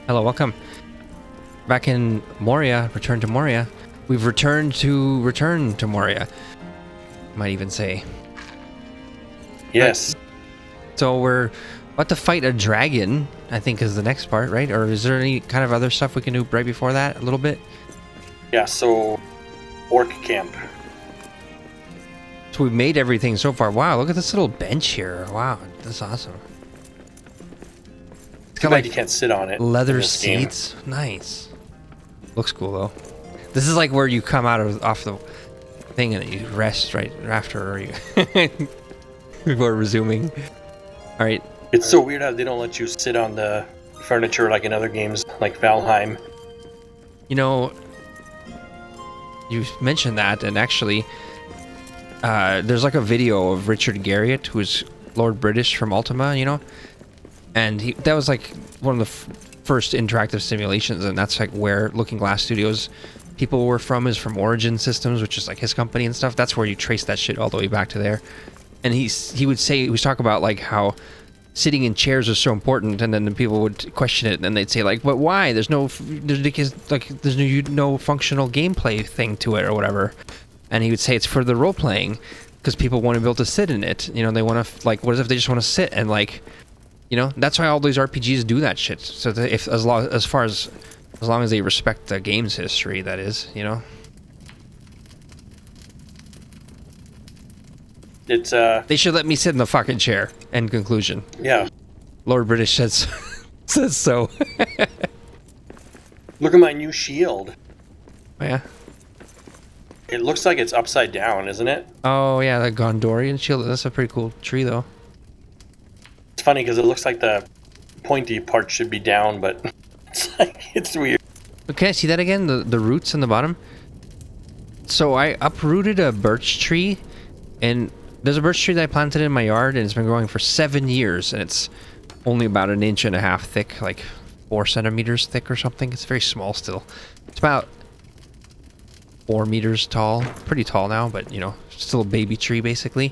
Hello, welcome. Back in Moria, return to Moria. We've returned to Moria. Might even say. Yes. So we're about to fight a dragon, I think is the next part, right? Or is there any kind of other stuff we can do right before that a little bit? Yeah, so orc camp. So we've made everything so far. Wow, look at this little bench here. Wow, that's awesome. It's Too bad you can't sit on it. Leather seats. Nice. Looks cool though. This is like where you come out off the thing and you rest right after, or you before resuming. All right. It's so weird how they don't let you sit on the furniture like in other games, like Valheim. You know, you mentioned that, and actually, there's like a video of Richard Garriott, who's Lord British from Ultima, you know, and that was like one of the first interactive simulations, and that's like where Looking Glass Studios people were from, is from Origin Systems, which is like his company and stuff. That's where you trace that shit all the way back to there. And he was talk about like how sitting in chairs is so important, and then the people would question it, and they'd say like, but why? There's no functional gameplay thing to it or whatever. And he would say it's for the role playing, because people want to be able to sit in it. You know, they want to, like, what if they just want to sit and, like, you know, that's why all these RPGs do that shit. So that if as long as they respect the game's history, that is, you know. It's They should let me sit in the fucking chair. End conclusion. Yeah. Lord British says so. Look at my new shield. Yeah. It looks like it's upside down, isn't it? Oh yeah, the Gondorian shield. That's a pretty cool tree, though. It's funny because it looks like the pointy part should be down, but it's weird. Okay, see that again? The roots in the bottom. So I uprooted a birch tree, and there's a birch tree that I planted in my yard, and it's been growing for 7 years, and it's only about 1.5 inches thick, like 4 centimeters thick or something. It's very small still. It's about 4 meters tall, pretty tall now, but you know, still a baby tree basically.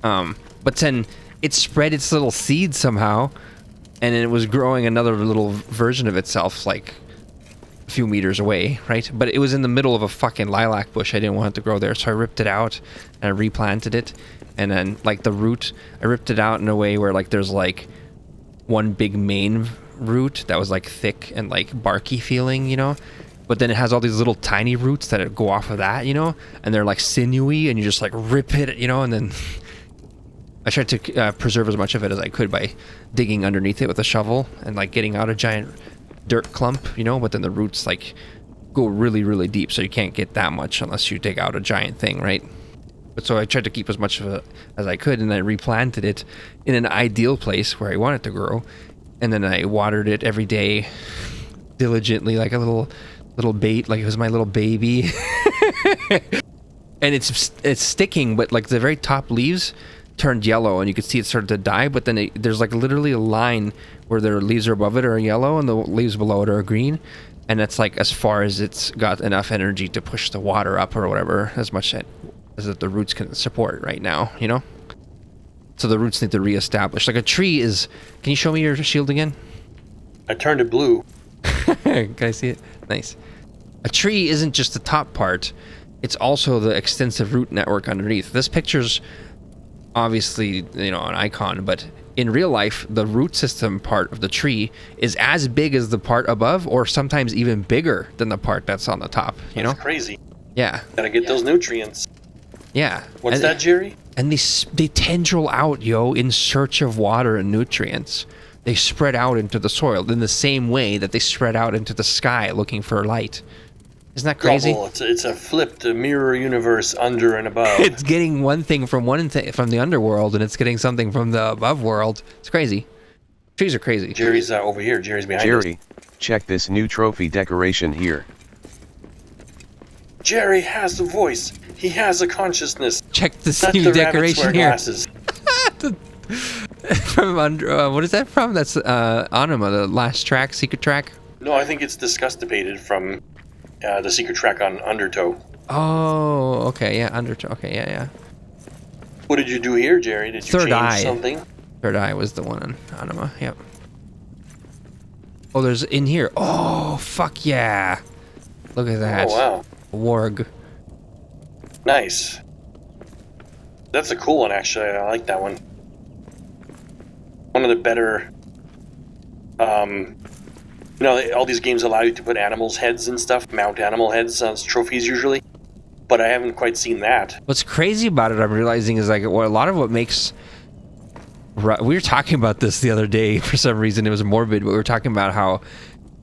But then it spread its little seed somehow, and then it was growing another little version of itself, like a few meters away, right? But it was in the middle of a fucking lilac bush. I didn't want it to grow there, so I ripped it out and I replanted it. And then, like, the root, I ripped it out in a way where, like, there's like one big main root that was like thick and like barky feeling, you know. But then it has all these little tiny roots that go off of that, you know, and they're like sinewy, and you just like rip it, you know. And then I tried to preserve as much of it as I could by digging underneath it with a shovel and like getting out a giant dirt clump, you know. But then the roots like go really, really deep, so you can't get that much unless you dig out a giant thing, right? But so I tried to keep as much of it as I could, and I replanted it in an ideal place where I want it to grow. And then I watered it every day diligently, like a little bait, like it was my little baby. And it's sticking, but like the very top leaves turned yellow, and you could see it started to die. But then there's like literally a line where the leaves are above it are yellow and the leaves below it are green, and that's like as far as it's got enough energy to push the water up or whatever, as much as that the roots can support right now, you know. So the roots need to reestablish. Like a tree is. Can you show me your shield again? I turned it blue. Can I see it? Nice. A tree isn't just the top part, it's also the extensive root network underneath. This picture's obviously, you know, an icon, but in real life, the root system part of the tree is as big as the part above, or sometimes even bigger than the part that's on the top, you know? That's crazy. Yeah. Gotta get those nutrients. Yeah. What's that, Jerry? And they tendril out, yo, in search of water and nutrients. They spread out into the soil in the same way that they spread out into the sky looking for light. Isn't that crazy? Double. It's a flipped mirror universe under and above. It's getting one thing from from the underworld, and it's getting something from the above world. It's crazy. Trees are crazy. Jerry's over here. Jerry's behind us. Jerry, check this new trophy decoration here. Jerry has a voice. He has a consciousness. Check this That's new the decoration here. Glasses. From what is that from? That's Anima, the last track, secret track. No, I think it's disgustipated from the secret track on Undertow. Oh, okay, yeah, Undertow. Okay, yeah. What did you do here, Jerry? Did you Third change Eye. something? Third Eye was the one on Anima. Yep. Oh, there's in here. Oh, fuck yeah. Look at that. Oh, wow. Warg. Nice. That's a cool one, actually. I like that one. One of the better... you know, all these games allow you to put animals' heads and stuff, mount animal heads on trophies usually, but I haven't quite seen that. What's crazy about it, I'm realizing, is like a lot of what makes... We were talking about this the other day for some reason. It was morbid, but we were talking about how,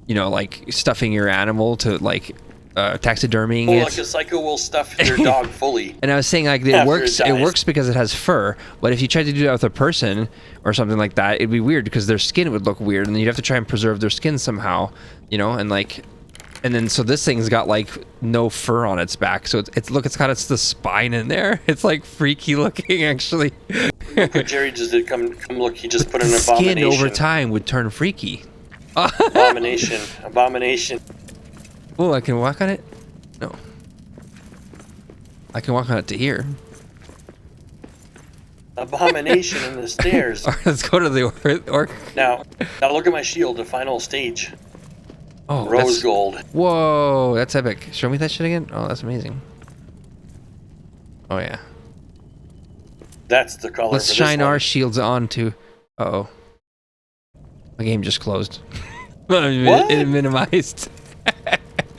you know, like stuffing your animal to like taxidermying it. Like a psycho will stuff your dog fully. And I was saying like it works because it has fur, but if you tried to do that with a person or something like that, it'd be weird because their skin would look weird, and then you'd have to try and preserve their skin somehow, you know, and like, and then so this thing's got like no fur on its back, so it's the spine in there. It's like freaky looking, actually. Jerry just did come look. He just put an the abomination. Skin over time would turn freaky. Abomination. Oh, I can walk on it? No. I can walk on it to here. Abomination in the stairs. Let's go to the orc. Now look at my shield, the final stage. Oh, rose gold. Whoa, that's epic. Show me that shit again. Oh, that's amazing. Oh yeah. That's the color. Let's shine our shields on too. Uh-oh. My game just closed. It minimized.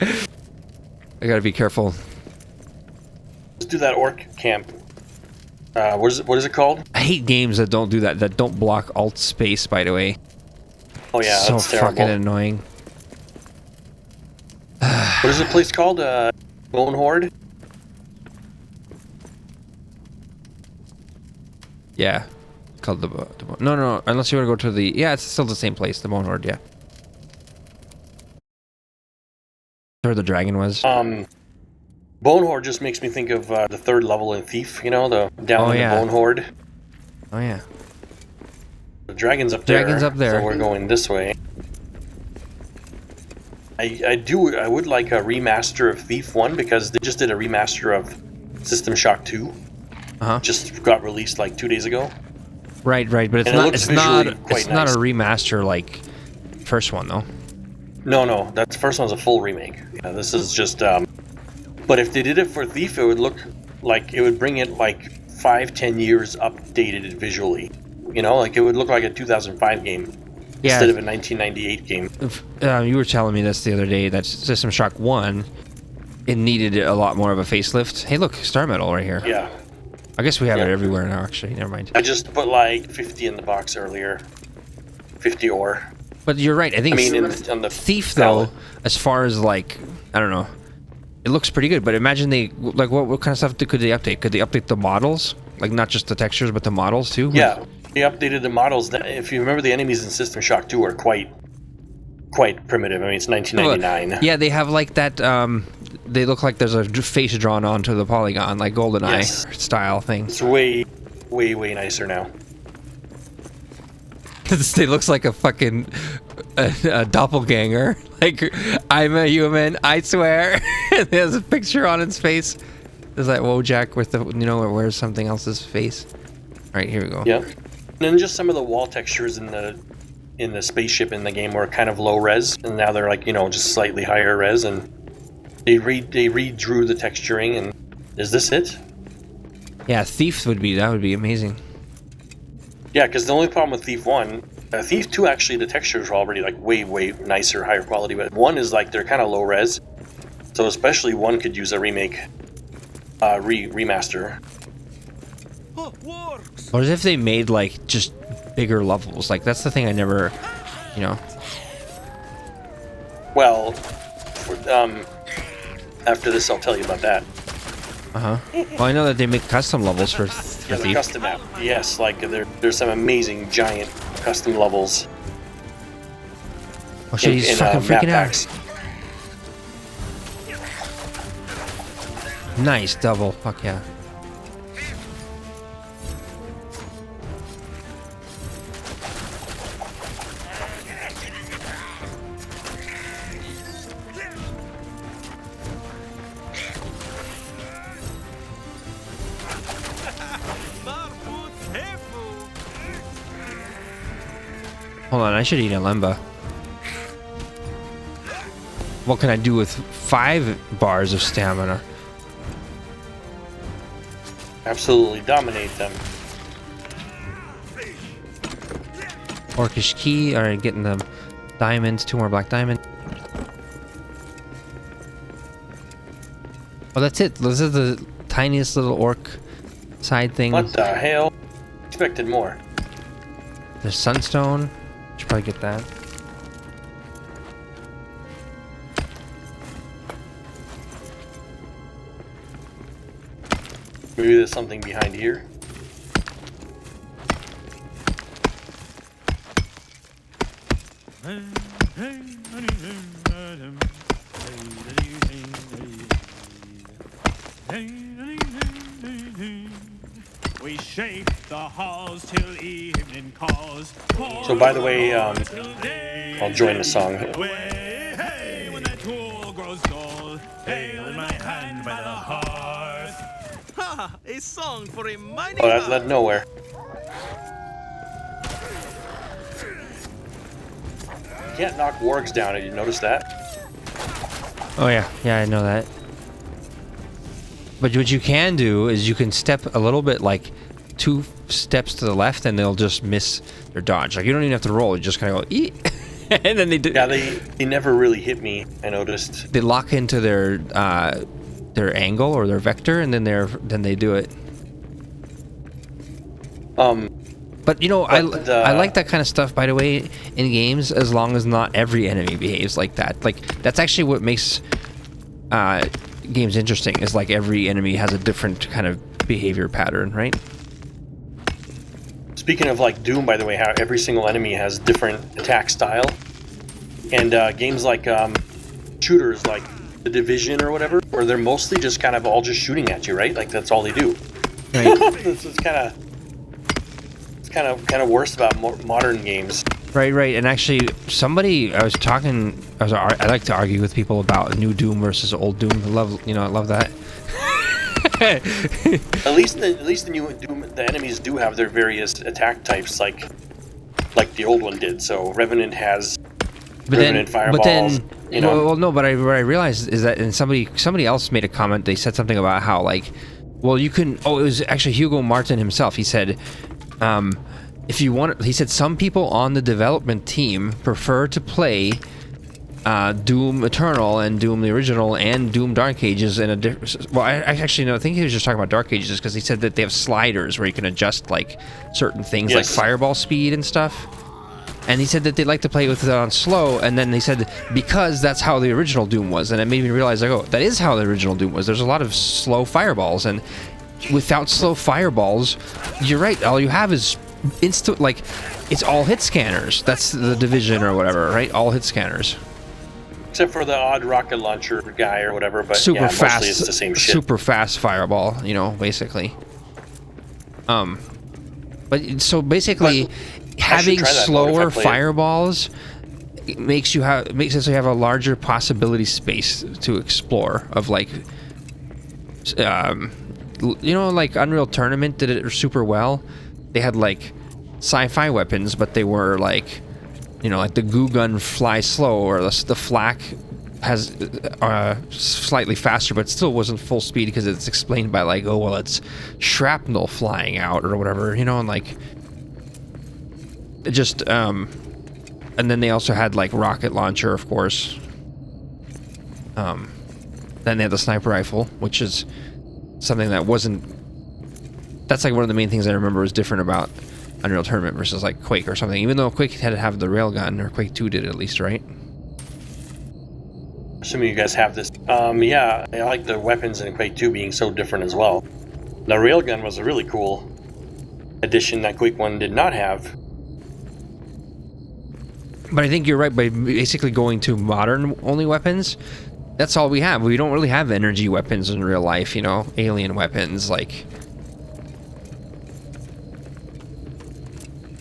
I gotta be careful. Let's do that orc camp. What is it called? I hate games that don't do that. That don't block alt space. By the way. Oh yeah, so that's terrible. Fucking annoying. What is the place called? Bone Horde? Yeah. It's called the no, unless you want to go to the... Yeah, it's still the same place, the Bone Horde, yeah. Where the dragon was. Bone Horde just makes me think of the third level in Thief, you know, the down in the Bone Horde. Oh yeah. The dragon's up there. Dragon's up there. So we're going this way. I would like a remaster of Thief 1 because they just did a remaster of System Shock 2. Just got released like 2 days ago. Right, but it's not a remaster like first one though. No, that first one's a full remake. Yeah, this is just but if they did it for Thief, it would look like it would bring it like 5-10 years updated visually. You know, like it would look like a 2005 game. Yeah. Instead of a 1998 game. You were telling me this the other day, that System Shock 1, it needed a lot more of a facelift. Hey look, Star Medal right here. Yeah. I guess we have it everywhere now, actually. Never mind. I just put like 50 in the box earlier. 50 ore. But you're right. I think on the Thief, though, as far as like, I don't know, it looks pretty good. But imagine like, what kind of stuff could they update? Could they update the models? Like, not just the textures, but the models, too? Yeah. They updated the models. If you remember, the enemies in System Shock 2 are quite primitive. I mean, it's 1999. Yeah, they have like that. They look like there's a face drawn onto the polygon, like GoldenEye style thing. It's way nicer now. It looks like a fucking a doppelganger. Like, I'm a human, I swear. And there's a picture on its face. There's that Wojak with the, you know, it wears something else's face. All right, here we go. Yeah. And then just some of the wall textures in the spaceship in the game were kind of low res, and now they're like, you know, just slightly higher res, and they redrew the texturing. And is this it? Yeah, Thief would be amazing. Yeah, because the only problem with Thief 1, Thief 2 actually the textures are already like way nicer, higher quality, but 1 is like they're kind of low res, so especially 1 could use a remake, remaster. Or as if they made like just bigger levels. Like that's the thing I never, you know. Well, after this I'll tell you about that. Well, I know that they make custom levels for Thief. The custom map. Yes, like there's some amazing giant custom levels. Oh shit, he's fucking freaking out. Nice double. Fuck yeah. Hold on, I should eat a lemba. what can I do with 5 bars of stamina? Absolutely dominate them. Orcish key. All right, getting the diamonds. 2 more black diamonds. Oh, that's it. Those are the tiniest little orc side things. What the hell? Expected more. There's sunstone. Should probably get that. Maybe there's something behind here. We shake the halls till evening calls. So by the way, I'll join the song. Hey, when that tool grows gold, hey, with my hand by the hearth. Ha! A song for a mining Oh, that led nowhere. You can't knock wargs down. Did you notice that? Oh yeah, yeah, I know that. But what you can do is you can step a little bit, like 2 steps to the left, and they'll just miss their dodge. Like you don't even have to roll; you just kind of go, eat, and then they do. Yeah, they never really hit me. I noticed. They lock into their angle or their vector, and then they do it. But you know, I like that kind of stuff. By the way, in games, as long as not every enemy behaves like that. Like that's actually what makes games interesting. Is like every enemy has a different kind of behavior pattern, right? Speaking of like Doom, by the way, how every single enemy has different attack style, and games like shooters like The Division or whatever, where they're mostly just kind of all just shooting at you, right? Like that's all they do. Right. This is kind of worse about modern games. Right. And actually, I like to argue with people about new Doom versus old Doom. I love that. At least the new Doom, the enemies do have their various attack types, like the old one did. So Revenant has fireballs. You know. Well, no. But what I realized is that, and somebody else made a comment. They said something about how well, you can. Oh, it was actually Hugo Martin himself. He said, if you want, he said some people on the development team prefer to play Doom Eternal and Doom the Original and Doom Dark Ages in a different. Well, I actually no, I think he was just talking about Dark Ages because he said that they have sliders where you can adjust like certain things, like fireball speed and stuff. And he said that they like to play with it on slow, and then he said because that's how the original Doom was, and it made me realize like, oh, that is how the original Doom was. There's a lot of slow fireballs, and without slow fireballs, you're right. All you have is instant, like it's all hit scanners. That's the Division or whatever, right? All hit scanners. Except for the odd rocket launcher guy or whatever, but super yeah, fast, mostly it's the same shit. Super fast fireball, basically. But so basically, having slower fireballs makes it so you have a larger possibility space to explore of like, like Unreal Tournament did it super well. They had like sci-fi weapons, but they were like, like the goo gun flies slow, or the flak has slightly faster, but still wasn't full speed because it's explained by like, oh well, it's shrapnel flying out or whatever, and like just and then they also had like rocket launcher, of course. Then they had the sniper rifle, which is something that wasn't. That's like one of the main things I remember was different about Unreal Tournament versus like Quake or something, even though Quake had to have the railgun, or Quake 2 did at least, right? Assuming you guys have this. Yeah, I like the weapons in Quake 2 being so different as well. The railgun was a really cool addition that Quake 1 did not have. But I think you're right, by basically going to modern only weapons, that's all we have. We don't really have energy weapons in real life, alien weapons, like.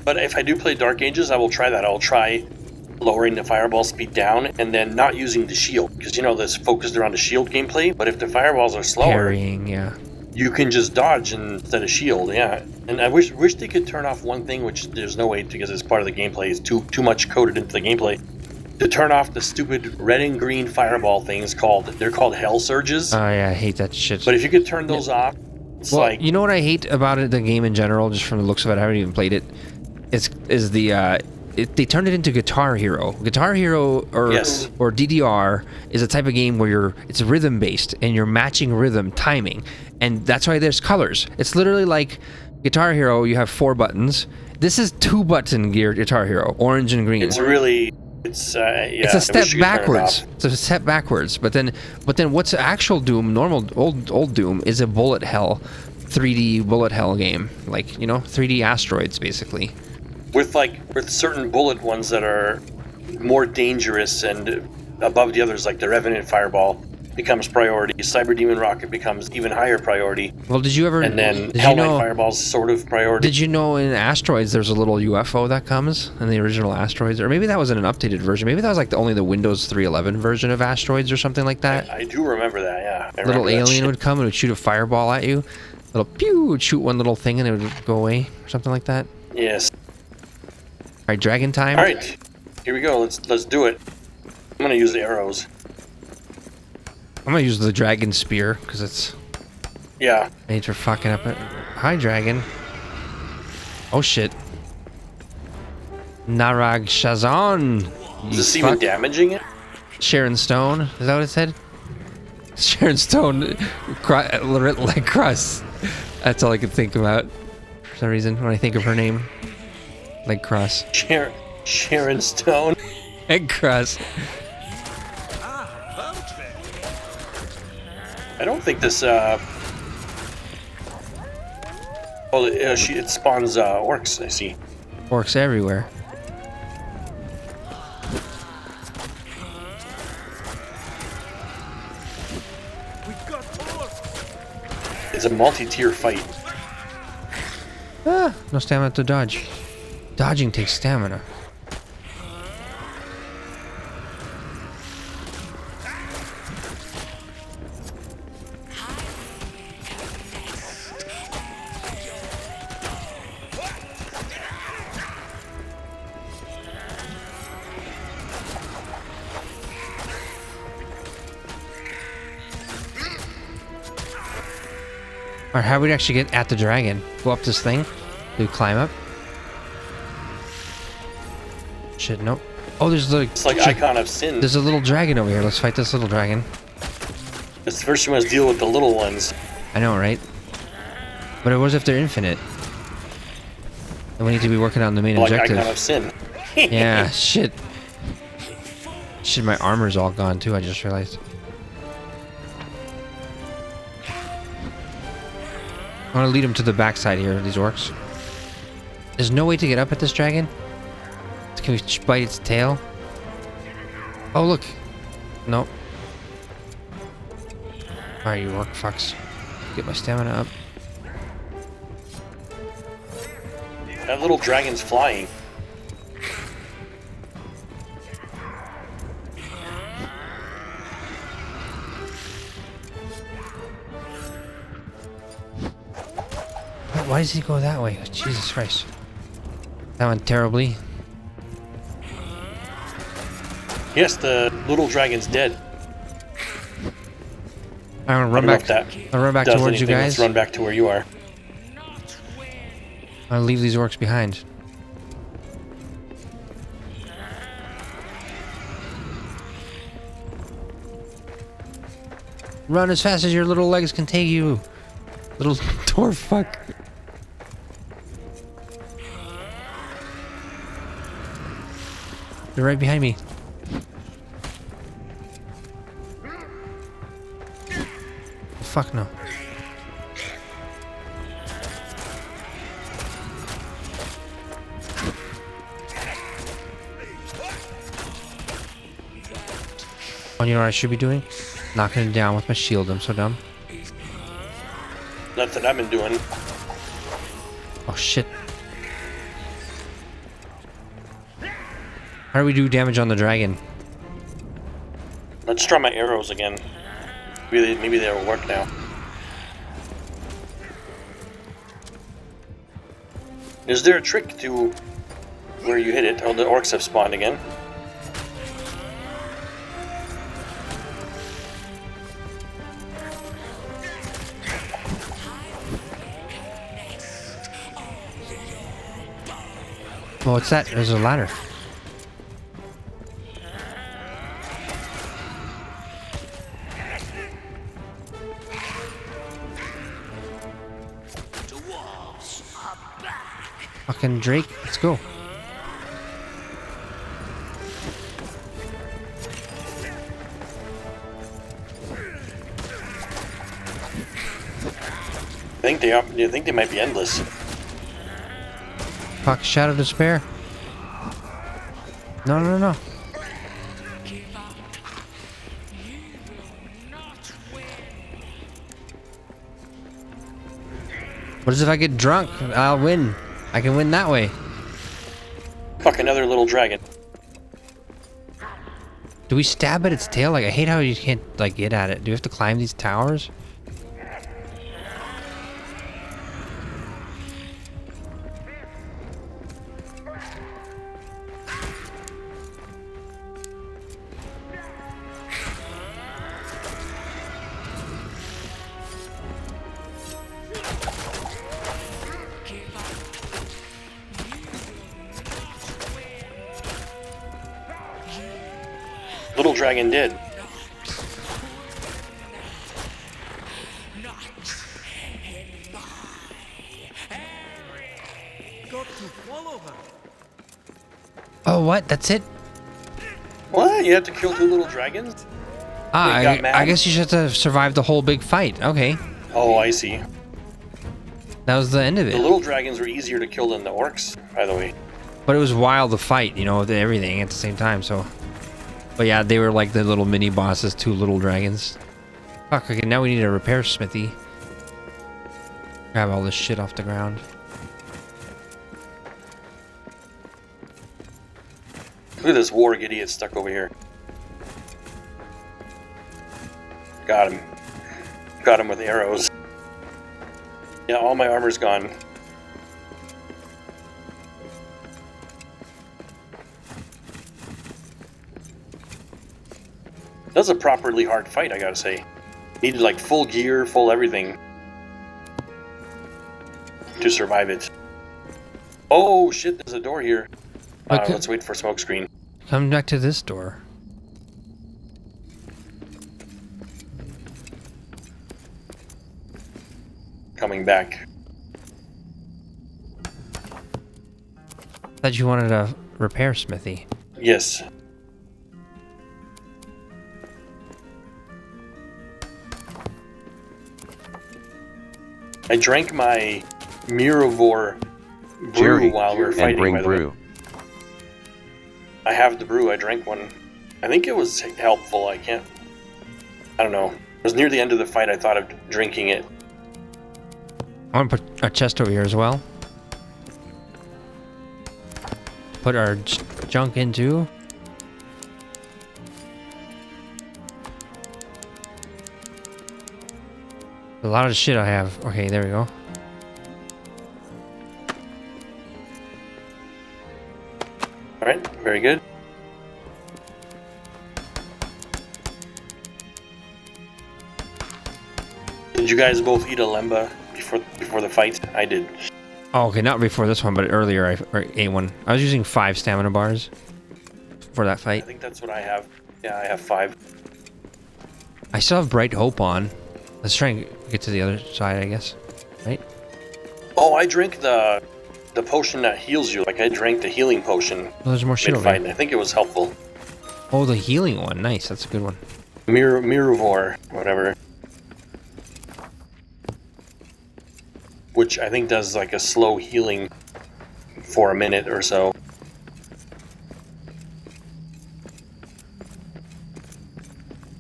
But if I do play Dark Ages, I will try that. I'll try lowering the fireball speed down and then not using the shield, because this focused around the shield gameplay. But if the fireballs are slower, parrying, yeah, you can just dodge instead of shield, yeah. And I wish they could turn off one thing, which there's no way, because it's part of the gameplay. It's too much coded into the gameplay. to turn off the stupid red and green fireball things they're called hell surges. Oh yeah, I hate that shit. But if you could turn those off, it's well, like you know what I hate about it, the game in general, just from the looks of it, I haven't even played it. Is the they turned it into Guitar Hero. Guitar Hero or Yes. or DDR is a type of game where it's rhythm based and you're matching rhythm timing, and that's why there's colors. It's literally like Guitar Hero. You have 4 buttons. This is 2-button gear Guitar Hero, orange and green. it's really it's yeah. It's a I step wish you could turn it backwards. off. It's a step backwards. But then what's actual Doom? Normal old Doom is a bullet hell, 3D bullet hell game. Like 3D asteroids basically. With certain bullet ones that are more dangerous and above the others, like the Revenant Fireball becomes priority. Cyber Demon Rocket becomes even higher priority. Well, did you ever? And then did Hellknight Fireball's sort of priority. Did you know in Asteroids there's a little UFO that comes in the original Asteroids, or maybe that was in an updated version? Maybe that was like only the Windows 3.11 version of Asteroids or something like that. I do remember that. Yeah. I Little remember that alien shit. would come and would shoot a fireball at you. Little pew would shoot one little thing and it would go away or something like that. Yes. All right, Dragon time. All right. Here we go. Let's do it. I'm gonna use the arrows. I'm gonna use the Dragon Spear because it's. Yeah. I need for fucking up it. Hi, Dragon. Oh shit. Narag Shazan. Is this even damaging it? Sharon Stone. Is that what it said? Sharon Stone, like Cross. That's all I could think about for some reason when I think of her name. Leg Cross. Sharon Stone. Leg Cross. I don't think this. It spawns orcs. I see. Orcs everywhere. It's a multi-tier fight. Ah, no stamina to dodge. Dodging takes stamina. Alright, how would we actually get at the dragon? Go up this thing? Do we climb up? Shit, nope. Oh, there's the... It's like Icon of Sin. There's a little dragon over here. Let's fight this little dragon. It's first you must deal with the little ones. I know, right? But what if they're infinite? Then we need to be working on the main Like objective. Icon of Sin. Yeah, shit. Shit, my armor's all gone too, I just realized. I want to lead them to the backside here, these orcs. There's no way to get up at this dragon? Can we bite its tail? Oh, look. Nope. Alright, you orc fucks. Get my stamina up. That little dragon's flying. Why does he go that way? Jesus Christ. That went terribly. Yes, the little dragon's dead. I'm gonna run I don't know back. if that I'll run back does towards you anything. guys. Let's run back to where you are. I'll leave these orcs behind. Run as fast as your little legs can take you. Little dwarf fuck. They're right behind me. Fuck no. Oh, you know what I should be doing? Knocking it down with my shield. I'm so dumb. That's what I've been doing. Oh shit. How do we do damage on the dragon? Let's try my arrows again. Maybe they'll work now. Is there a trick to where you hit it? Oh, the orcs have spawned again. Oh, what's that? There's a ladder. Fucking Drake, let's go. I think they might be endless. Fuck, Shadow Despair. No, no, no. What is if I get drunk? I'll win. I can win that way. Fuck, another little dragon. Do we stab at its tail? Like, I hate how you can't, like, get at it. Do we have to climb these towers? Little dragon did. Got to follow her. Oh, what? That's it? What? You have to kill 2 little dragons? Ah, They got mad? I guess you just have to survive the whole big fight. Okay. Oh, I see. That was the end of The it. little dragons were easier to kill than the orcs, by the way. But it was wild to fight, you know, with everything at the same time, so... But yeah, they were like the little mini bosses, 2 little dragons. Fuck, okay, now we need a repair smithy. Grab all this shit off the ground. Look at this warg idiot stuck over here. Got him. Got him with arrows. Yeah, all my armor's gone. That was a properly hard fight, I gotta say. Needed like full gear, full everything to survive it. Oh shit, there's a door here. Okay. Let's wait for smokescreen. Come back to this door. Coming back. Thought you wanted a repair smithy. Yes. I drank my Miravor brew Jerry, while we were fighting, and bring by the way. brew. I have the brew, I drank one. I think it was helpful, I don't know. It was near the end of the fight, I thought of drinking it. I want to put a chest over here as well. Put our junk into. A lot of shit I have. Okay, there we go. Alright, very good. Did you guys both eat a lemba before the fight? I did. Oh, okay, not before this one, but earlier I ate one. I was using 5 stamina bars for that I fight. think that's what I have. Yeah, I have 5. I still have Bright Hope on. Let's try and get to the other side, I guess. Right? Oh, I drank the potion that heals you. Like, I drank the healing potion Oh, there's more shit over mid-fight, here. and I think it was helpful. Oh, the healing one. Nice, that's a good one. Miravor, whatever. Which I think does like a slow healing for a minute or so.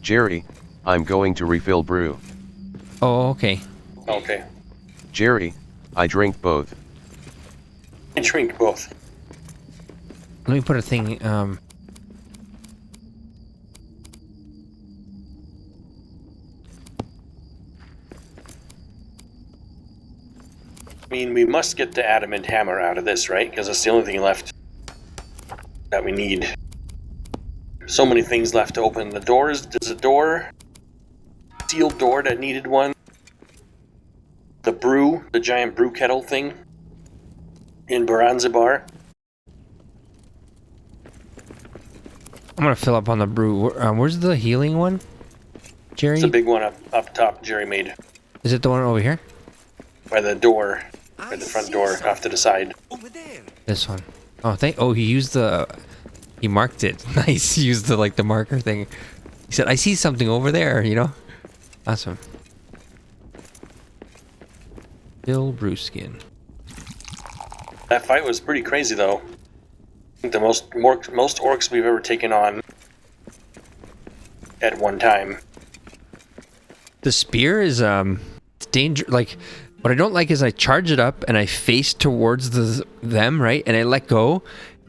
Jerry, I'm going to refill brew. Oh, okay. Okay. Jerry, I drink both. I drink both. Let me put a thing, I mean, we must get the adamant hammer out of this, right? Because that's the only thing left that we need. So many things left to open. The doors, there's a door, sealed door that needed one. The brew, the giant brew kettle thing in Baranzabar. I'm gonna fill up on the brew. Where's the healing one, Jerry? It's a big one up top Jerry made Is it the one over here? by the door, by the front door off to the side. Over there. This one. Oh, he used the. He marked it. Nice. He used the marker thing. He said, "I see something over there." You know. Awesome. Bill Brewskin. That fight was pretty crazy though. I think the most orcs we've ever taken on at one time. The spear is danger. Like, what I don't like is I charge it up and I face towards them, right? And I let go,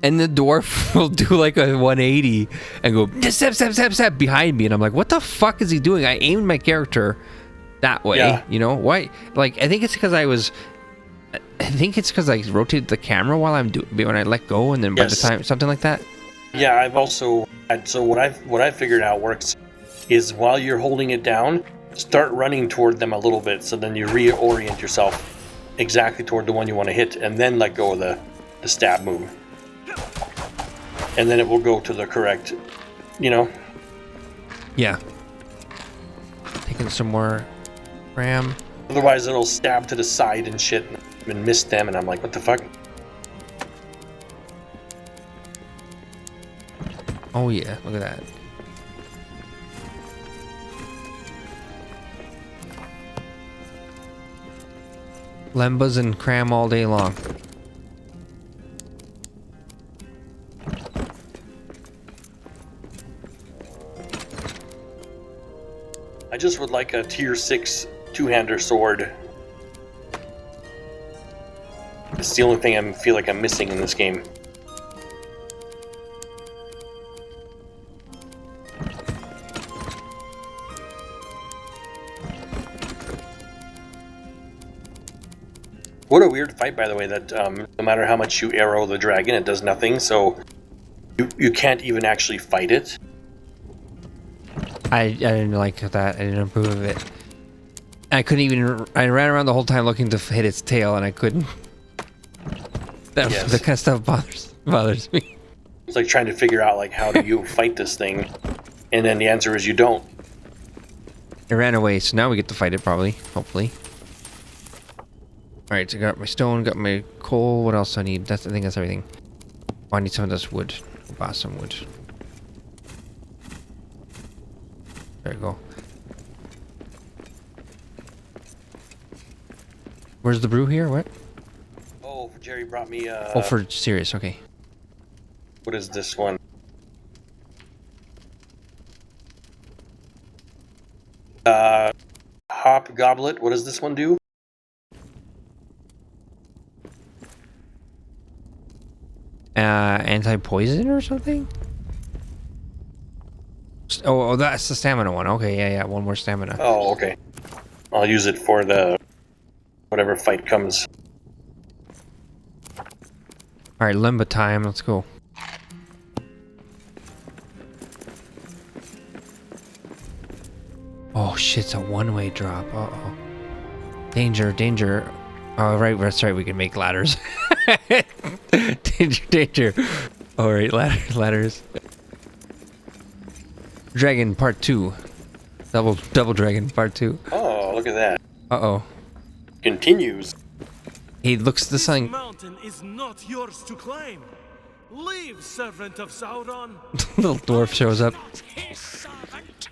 and the dwarf will do like a 180 and go step behind me, and I'm like, what the fuck is he doing? I aimed my character that way, Yeah. you know? Why? Like, I think it's because I rotated the camera while when I let go, and then by the Yes. time something like that. Yeah, I've also so what I figured out works is while you're holding it down, start running toward them a little bit, so then you reorient yourself exactly toward the one you want to hit, and then let go of the stab move, and then it will go to the correct, you know. Yeah. Taking some more ram. Otherwise, it'll stab to the side and shit, and miss them, and I'm like, what the fuck? Oh yeah, look at that. Lembas and cram all day long. I just would like a tier 6 two-hander sword. It's the only thing I feel like I'm missing in this game. What a weird fight, by the way, that no matter how much you arrow the dragon, it does nothing, so you can't even actually fight it. I didn't like that. I didn't approve of it. I couldn't even. I ran around the whole time looking to hit its tail, and I couldn't. That Yes. kind of stuff bothers me. It's like trying to figure out, like, how do you fight this thing? And then the answer is you don't. It ran away, so now we get to fight it, probably. Hopefully. Alright, so I got my stone, got my coal. What else do I need? I think that's everything. Oh, I need some of this wood. Buy some wood. There you go. Where's the brew here? What? Oh, Jerry brought me, Oh, for SiRiUS, okay. what is this one? Hop goblet. What does this one do? Anti-poison or something? Oh, that's the stamina one. Okay, yeah, one more stamina. Oh, okay. I'll use it for the whatever fight comes. Alright, limbo time. Let's go. Oh shit, it's a one-way drop. Uh-oh. Danger, danger. Oh, right, that's right, we can make ladders. Danger, danger. Alright, ladders. Dragon part 2. Double dragon part 2. Oh, look at that. Uh-oh. Continues. He looks the This sign. mountain is not yours to claim. Leave, servant of Sauron. Little dwarf shows up. His servant.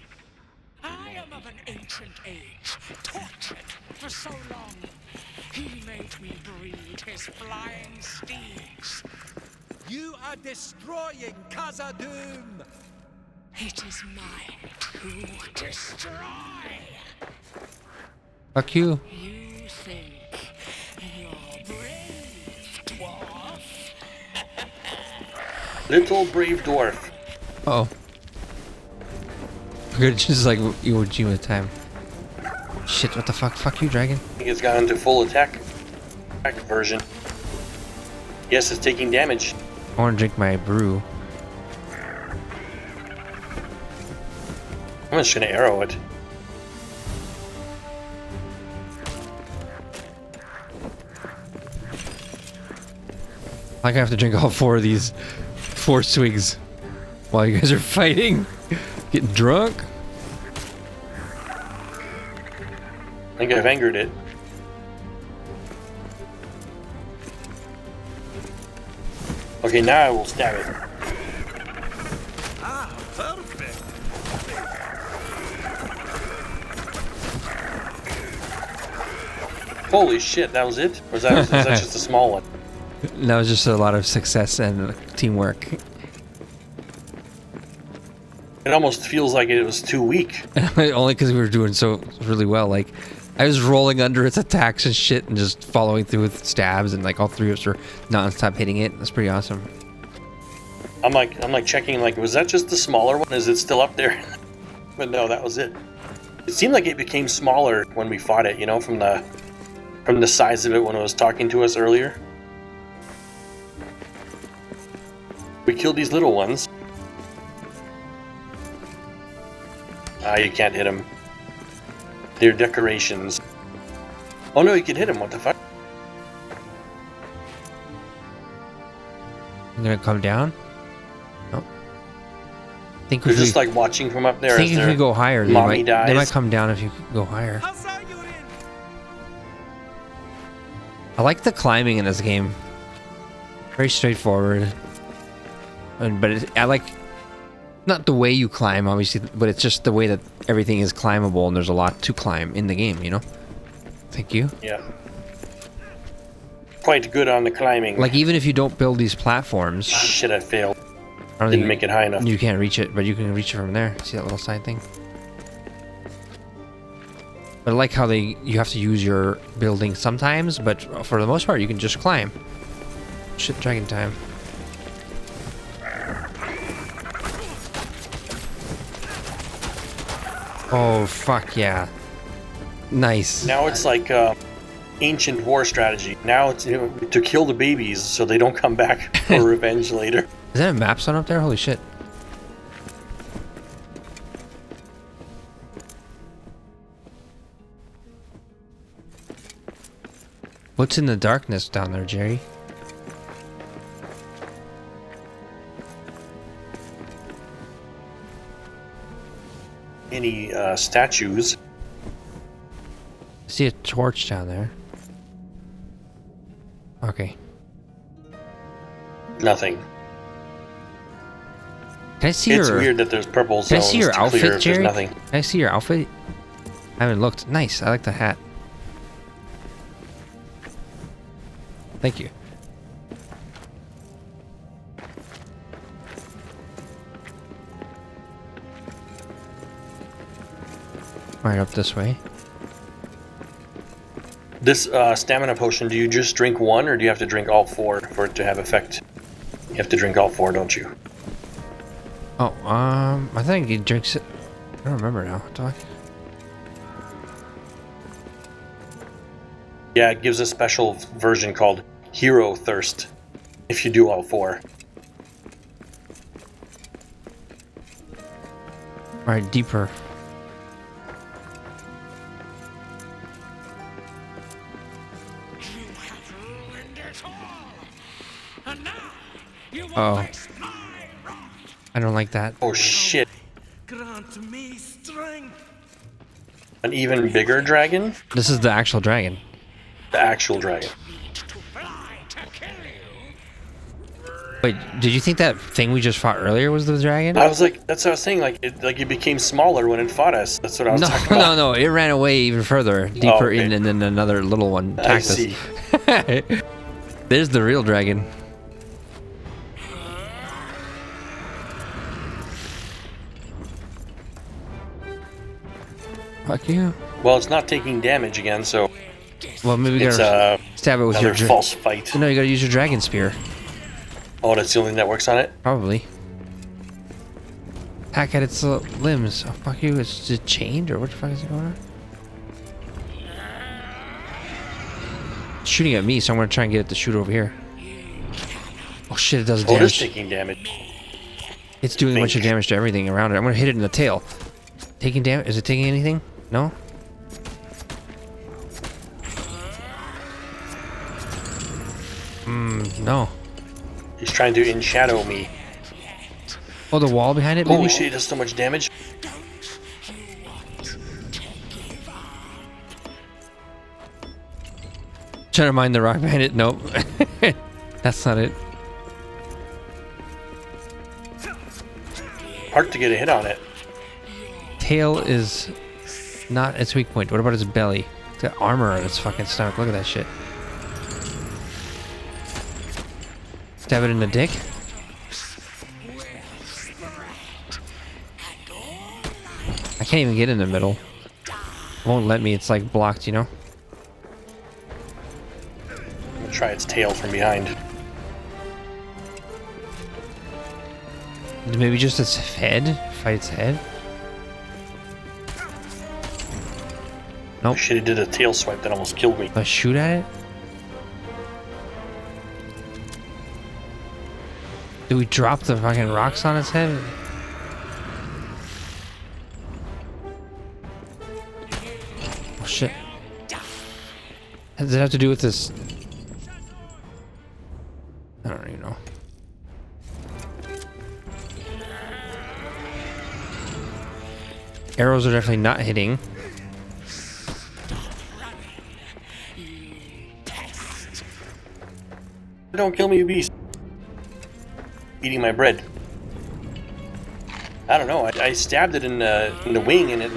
I am of an ancient age, tortured for so long. He made me breed his flying steeds. You are destroying Khazad-dûm. It is mine to destroy. Fuck you. You think you're brave, dwarf? Little brave dwarf. Uh-oh. Good, just like Iwo Jima time. Shit, what the fuck? Fuck you, dragon. I think it's gone into full attack version. Yes, it's taking damage. I want to drink my brew. I'm just gonna arrow it. Like I have to drink all 4 of these 4 swigs while you guys are fighting, getting drunk. I think I've angered it. Okay, now I will stab it. Ah, perfect. Holy shit, that was it? Or was that just a small one? That was just a lot of success and teamwork. It almost feels like it was too weak. Only because we were doing so really well. Like, I was rolling under its attacks and shit and just following through with stabs, and like all three of us were non-stop hitting it. That's pretty awesome. I'm like checking, like, was that just the smaller one? Is it still up there? But no, that was it. It seemed like it became smaller when we fought it, you know, from the size of it when it was talking to us earlier. We killed these little ones. Ah, you can't hit them. They're decorations. Oh no, you can hit them. What the fuck? I'm gonna come down. Nope. Think They're if we, just like watching from up there. think as if their we go higher, mommy they might dies. come down if you go higher. How's you in? I like the climbing in this game. Very straightforward. But I like not the way you climb, obviously, but it's just the way that everything is climbable, and there's a lot to climb in the game, you know? Thank you. Yeah. Quite good on the climbing. Like, even if you don't build these platforms, Shit, I failed. I don't Didn't think make it high enough. you can't reach it, but you can reach it from there. See that little side thing? But I like how you have to use your building sometimes, but for the most part, you can just climb. Shit, dragon time. Oh, fuck yeah. Nice. Now it's like ancient war strategy. Now it's, you know, to kill the babies so they don't come back for revenge later. Is that a map sign up there? Holy shit. What's in the darkness down there, Jerry? Any statues? I see a torch down there. Okay. Nothing. Can I see It's your... weird that there's purple Can I zones see your to clear outfit, if there's Jerry? nothing. Can I see your outfit? I haven't looked. Nice. I like the hat. Thank you. Right up this way. This stamina potion, do you just drink one, or do you have to drink all four for it to have effect? You have to drink all four, don't you? Oh, I think he drinks it. I don't remember now. Do I? Yeah, it gives a special version called Hero Thirst if you do all four. Alright, deeper. You have ruined it all. And now you will Oh. face my wrath. I don't like that. Oh shit. Grant me strength. An even bigger dragon? This is the actual dragon. The actual dragon. Need to fly to kill you. Wait, did you think that thing we just fought earlier was the dragon? I was like, that's what I was saying, like it became smaller when it fought us. That's what I was No, talking about. no, it ran away even further, deeper okay. in, and then another little one I attacked us. see. There's the real dragon. Fuck you. Well, it's not taking damage again, so Well, maybe we it's gotta stab it with your another false fight. No, you gotta use your dragon spear. Oh, that's the only thing that works on it? Probably. Hack at its limbs. Oh, fuck you. It's just chained, or what the fuck is it going on? It's shooting at me, so I'm gonna try and get it to shoot over here. Oh shit, it does Oh, it is damage. taking damage. It's doing a bunch of think. damage to everything around it. I'm gonna hit it in the tail. Taking damage? Is it taking anything? No? No. He's trying to in-shadow me. Oh, the wall behind it, maybe? Holy shit, it does so much damage. Trying to mine the rock behind it. Nope. That's not it. Hard to get a hit on it. Tail is not its weak point. What about its belly? It's got armor on its fucking stomach. Look at that shit. Stab it in the dick. I can't even get in the middle. It won't let me. It's like blocked, you know? I'm gonna try its tail from behind. Maybe just its head? Fight its head? Nope. Shit, it did a tail swipe that almost killed me. Let's shoot at it? Do we drop the fucking rocks on its head? Oh shit. Does it have to do with this? I don't even know. Arrows are definitely not hitting. Don't kill me, you beast. Eating my bread. I don't know. I stabbed it in the wing, and it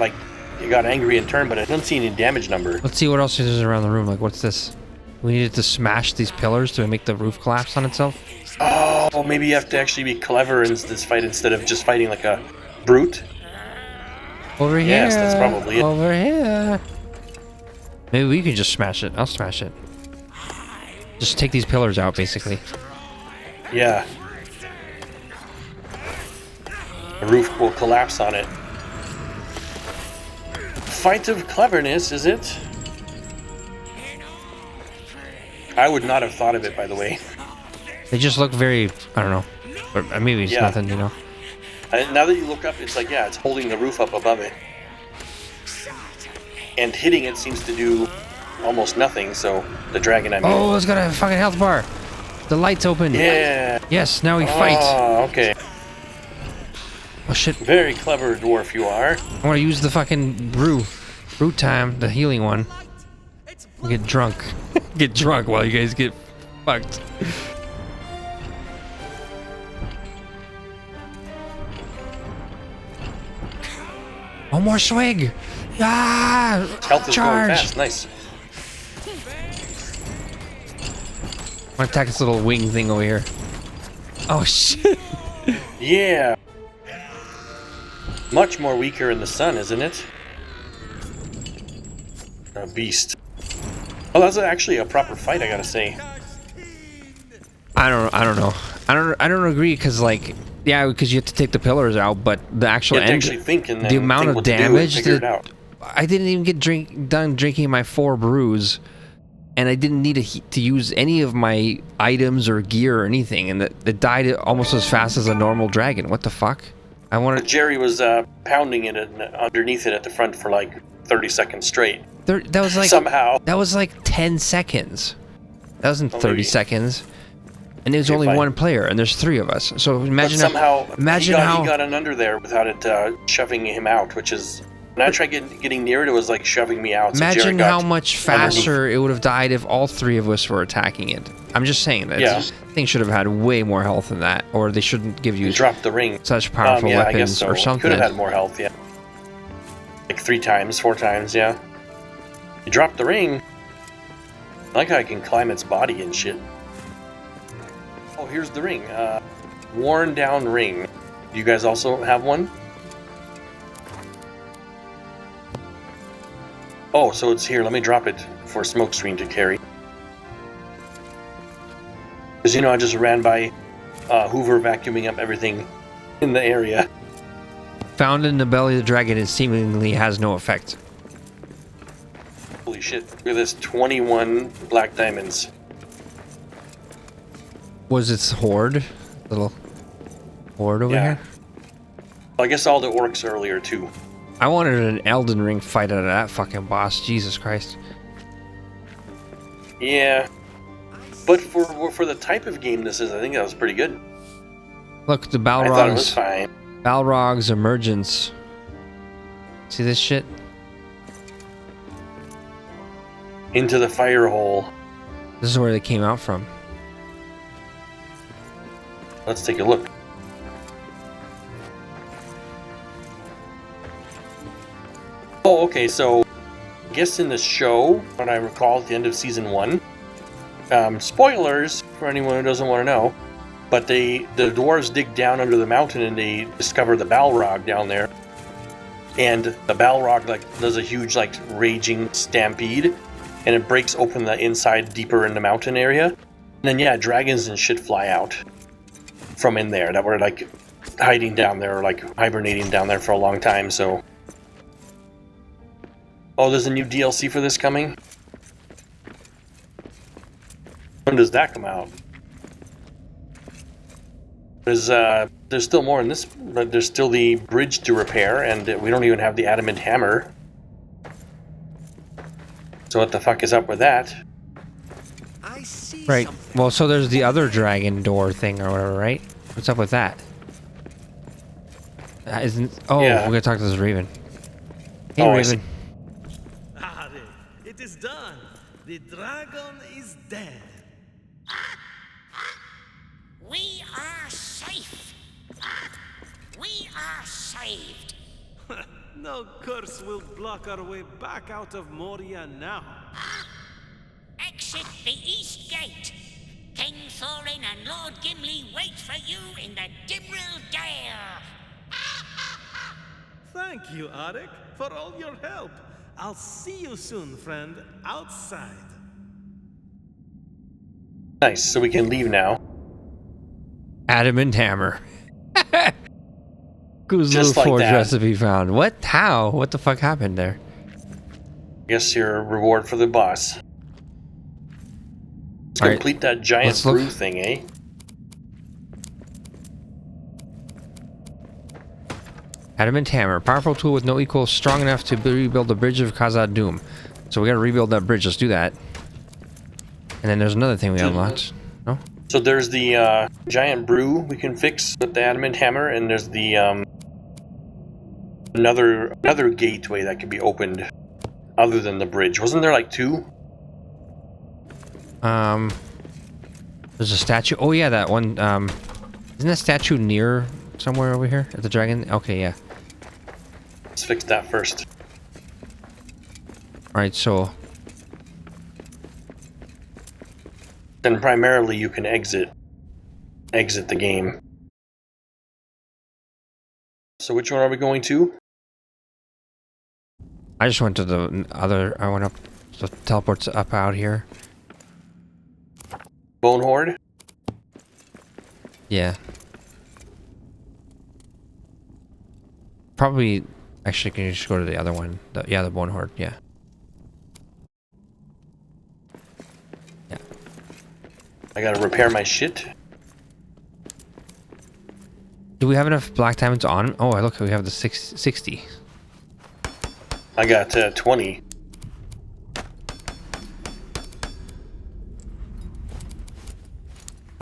got angry and turned, but I don't see any damage number. Let's see what else is around the room. Like, what's this? We needed to smash these pillars to make the roof collapse on itself. Oh, maybe you have to actually be clever in this fight instead of just fighting like a brute. Over here. Yes, that's probably it. Over here. Maybe we can just smash it. I'll smash it. Just take these pillars out, basically. Yeah. The roof will collapse on it. Fight of cleverness, is it? I would not have thought of it, by the way. They just look very, I don't know. Or maybe it's Yeah. nothing, you know. And now that you look up, it's like, yeah, it's holding the roof up above it. And hitting it seems to do almost nothing, so the dragon, I mean. Oh, it's got a fucking health bar. The light's open. Yeah. Yes, now we fight. Oh, okay. Oh shit. Very clever dwarf you are. I want to use the fucking brew. Brew time, the healing one. Get drunk. Get drunk while you guys get fucked. One more swig. Ah! Health is going Charge! fast. Nice. I'm gonna attack this little wing thing over here. Oh shit! Yeah. Much more weaker in the sun, isn't it? A beast. Oh, that's actually a proper fight, I gotta say. I don't know. I don't agree because like yeah, because you have to take the pillars out, but the actual You have to end, actually think and the amount think of what to do and damage figure it that out. I didn't even get done drinking my 4 brews, and I didn't need to use any of my items or gear or anything, and it died almost as fast as a normal dragon. What the fuck? I wanted. Jerry was pounding it underneath it at the front for like 30 seconds straight. That was like Somehow. That was like 10 seconds. That wasn't 30 maybe. seconds. And there's Okay, only fine. one player, and there's 3 of us. So imagine But somehow imagine he how got an under there without it shoving him out, which is when I tried getting near it was like shoving me out. So Jerry imagine got how much faster it would have died if all 3 of us were attacking it. I'm just saying that this thing should have had way more health than that, or they shouldn't give you He dropped the ring. such powerful Yeah, I guess weapons so. or He something. could have had more health, yeah. Like 3 times, 4 times, yeah. He dropped the ring. I like how I can climb its body and shit. Oh, here's the ring. Worn down ring. Do you guys also have one? Oh, so it's here. Let me drop it for Smokescreen to carry. Because, you know, I just ran by Hoover vacuuming up everything in the area. Found in the belly of the dragon, it seemingly has no effect. Holy shit. Look at this. 21 black diamonds. Was its horde? Little horde over here? I guess all the orcs earlier, too. I wanted an Elden Ring fight out of that fucking boss. Jesus Christ. Yeah. But for the type of game this is, I think that was pretty good. Look, the I thought it was Balrog's fine. Balrog's emergence. See this shit? Into the fire hole. This is where they came out from. Let's take a look. Oh, okay, so I guess in the show, what I recall at the end of season 1, spoilers for anyone who doesn't want to know, but the dwarves dig down under the mountain and they discover the Balrog down there. And the Balrog does a huge raging stampede, and it breaks open the inside deeper in the mountain area. And then yeah, dragons and shit fly out from in there that were hiding down there or hibernating down there for a long time. So oh, there's a new DLC for this coming? When does that come out? There's still more in this, but there's still the bridge to repair, and we don't even have the adamant hammer. So what the fuck is up with that? I see Right. something. Well, so there's the other dragon door thing or whatever, right? What's up with that? Isn't? Oh, Yeah. we're gonna talk to this Raven. Hey, Oh, I see. Raven. Are, it is done. The dragon is dead. We are safe. We are saved. No curse will block our way back out of Moria now. Exit the east gate. King Thorin and Lord Gimli wait for you in the Dimril Dale. Thank you, Arik, for all your help. I'll see you soon, friend, outside. Nice, so we can leave now. Adamant hammer. Kuzlu Just like Forge that. recipe found. What? How? What the fuck happened there? I guess your reward for the boss. Let's Alright, complete that giant let's look. brew thing, eh? Adamant hammer. Powerful tool with no equal. Strong enough to rebuild the bridge of Khazad Dûm. So we gotta rebuild that bridge. Let's do that. And then there's another thing we unlocked. No? So there's the giant brew we can fix with the adamant hammer, and there's the another gateway that can be opened other than the bridge. Wasn't there two? There's a statue. Oh yeah, that one. Isn't that statue near somewhere over here at the dragon? Okay, yeah. Let's fix that first. All right, so Then primarily you can exit the game. So which one are we going to? I just went to the other. I went up. The teleport's up out here. Bone Horde? Yeah. Probably. Actually, can you just go to the other one? Yeah, the Bone Horde. Yeah. Yeah. I gotta repair my shit. Do we have enough black diamonds on? Oh, look, we have the 60. I got 20.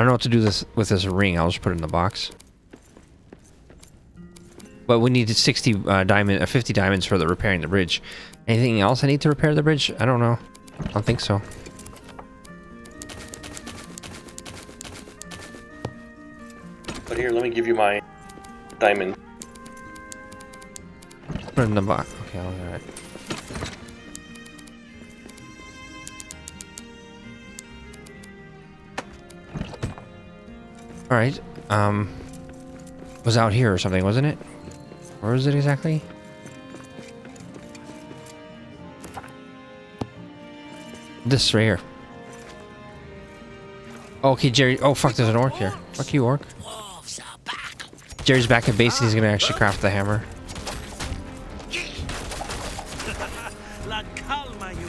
I don't know what to do with this ring. I'll just put it in the box. But we need 50 diamonds for the repairing the bridge. Anything else I need to repair the bridge? I don't know. I don't think so. But here, let me give you my diamond. Put it in the box. Okay, alright. Alright, was out here or something, wasn't it? Where is it exactly? This right here. Okay, Jerry. Oh, fuck, there's an orc here. Fuck you, orc. Wolves are back. Jerry's back at base and he's gonna actually craft the hammer. La calma you.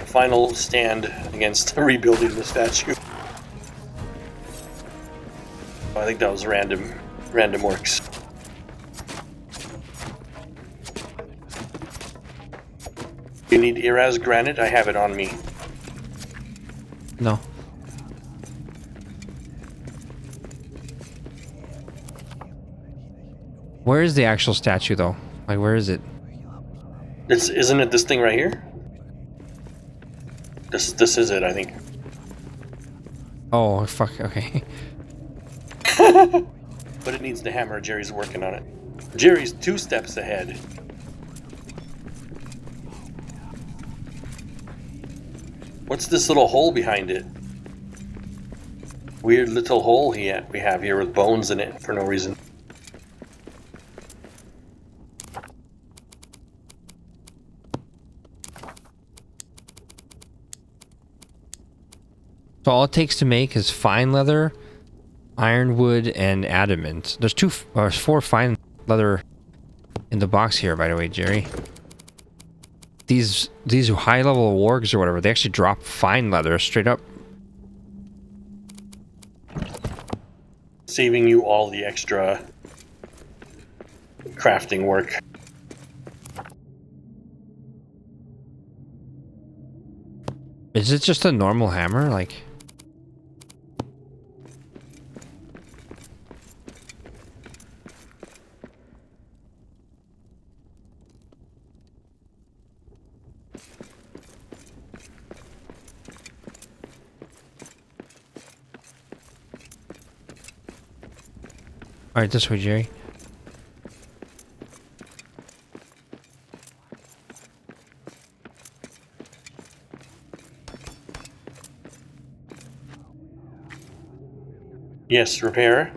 Final stand against rebuilding the statue. I think that was random works. You need Iraz granite? I have it on me. No. Where is the actual statue, though? Like, where is it? Isn't it this thing right here? This is it, I think. Oh, fuck, okay. But it needs the hammer. Jerry's working on it. Jerry's 2 steps ahead. What's this little hole behind it? Weird little hole we have here with bones in it for no reason. So all it takes to make is fine leather, ironwood, and adamant. There's 4 fine leather in the box here, by the way, Jerry. These high-level wargs or whatever, they actually drop fine leather straight up. Saving you all the extra crafting work. Is it just a normal hammer? Like... Alright, this way, Jerry. Yes, repair.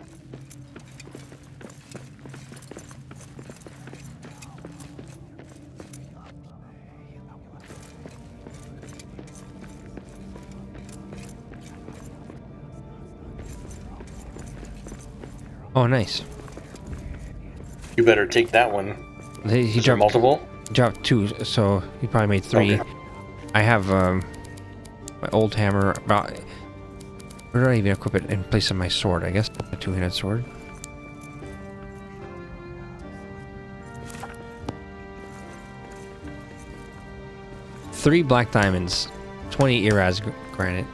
Oh, nice. You better take that one. He Is there dropped multiple? dropped 2, so he probably made 3. Okay. I have my old hammer. Where do I even equip it in place of my sword? I guess a 2-handed sword. Three black diamonds, 20 Iraz granite.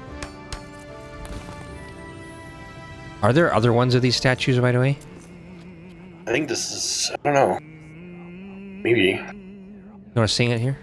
Are there other ones of these statues, by the way? I think this is... I don't know. Maybe. You want to sing it here?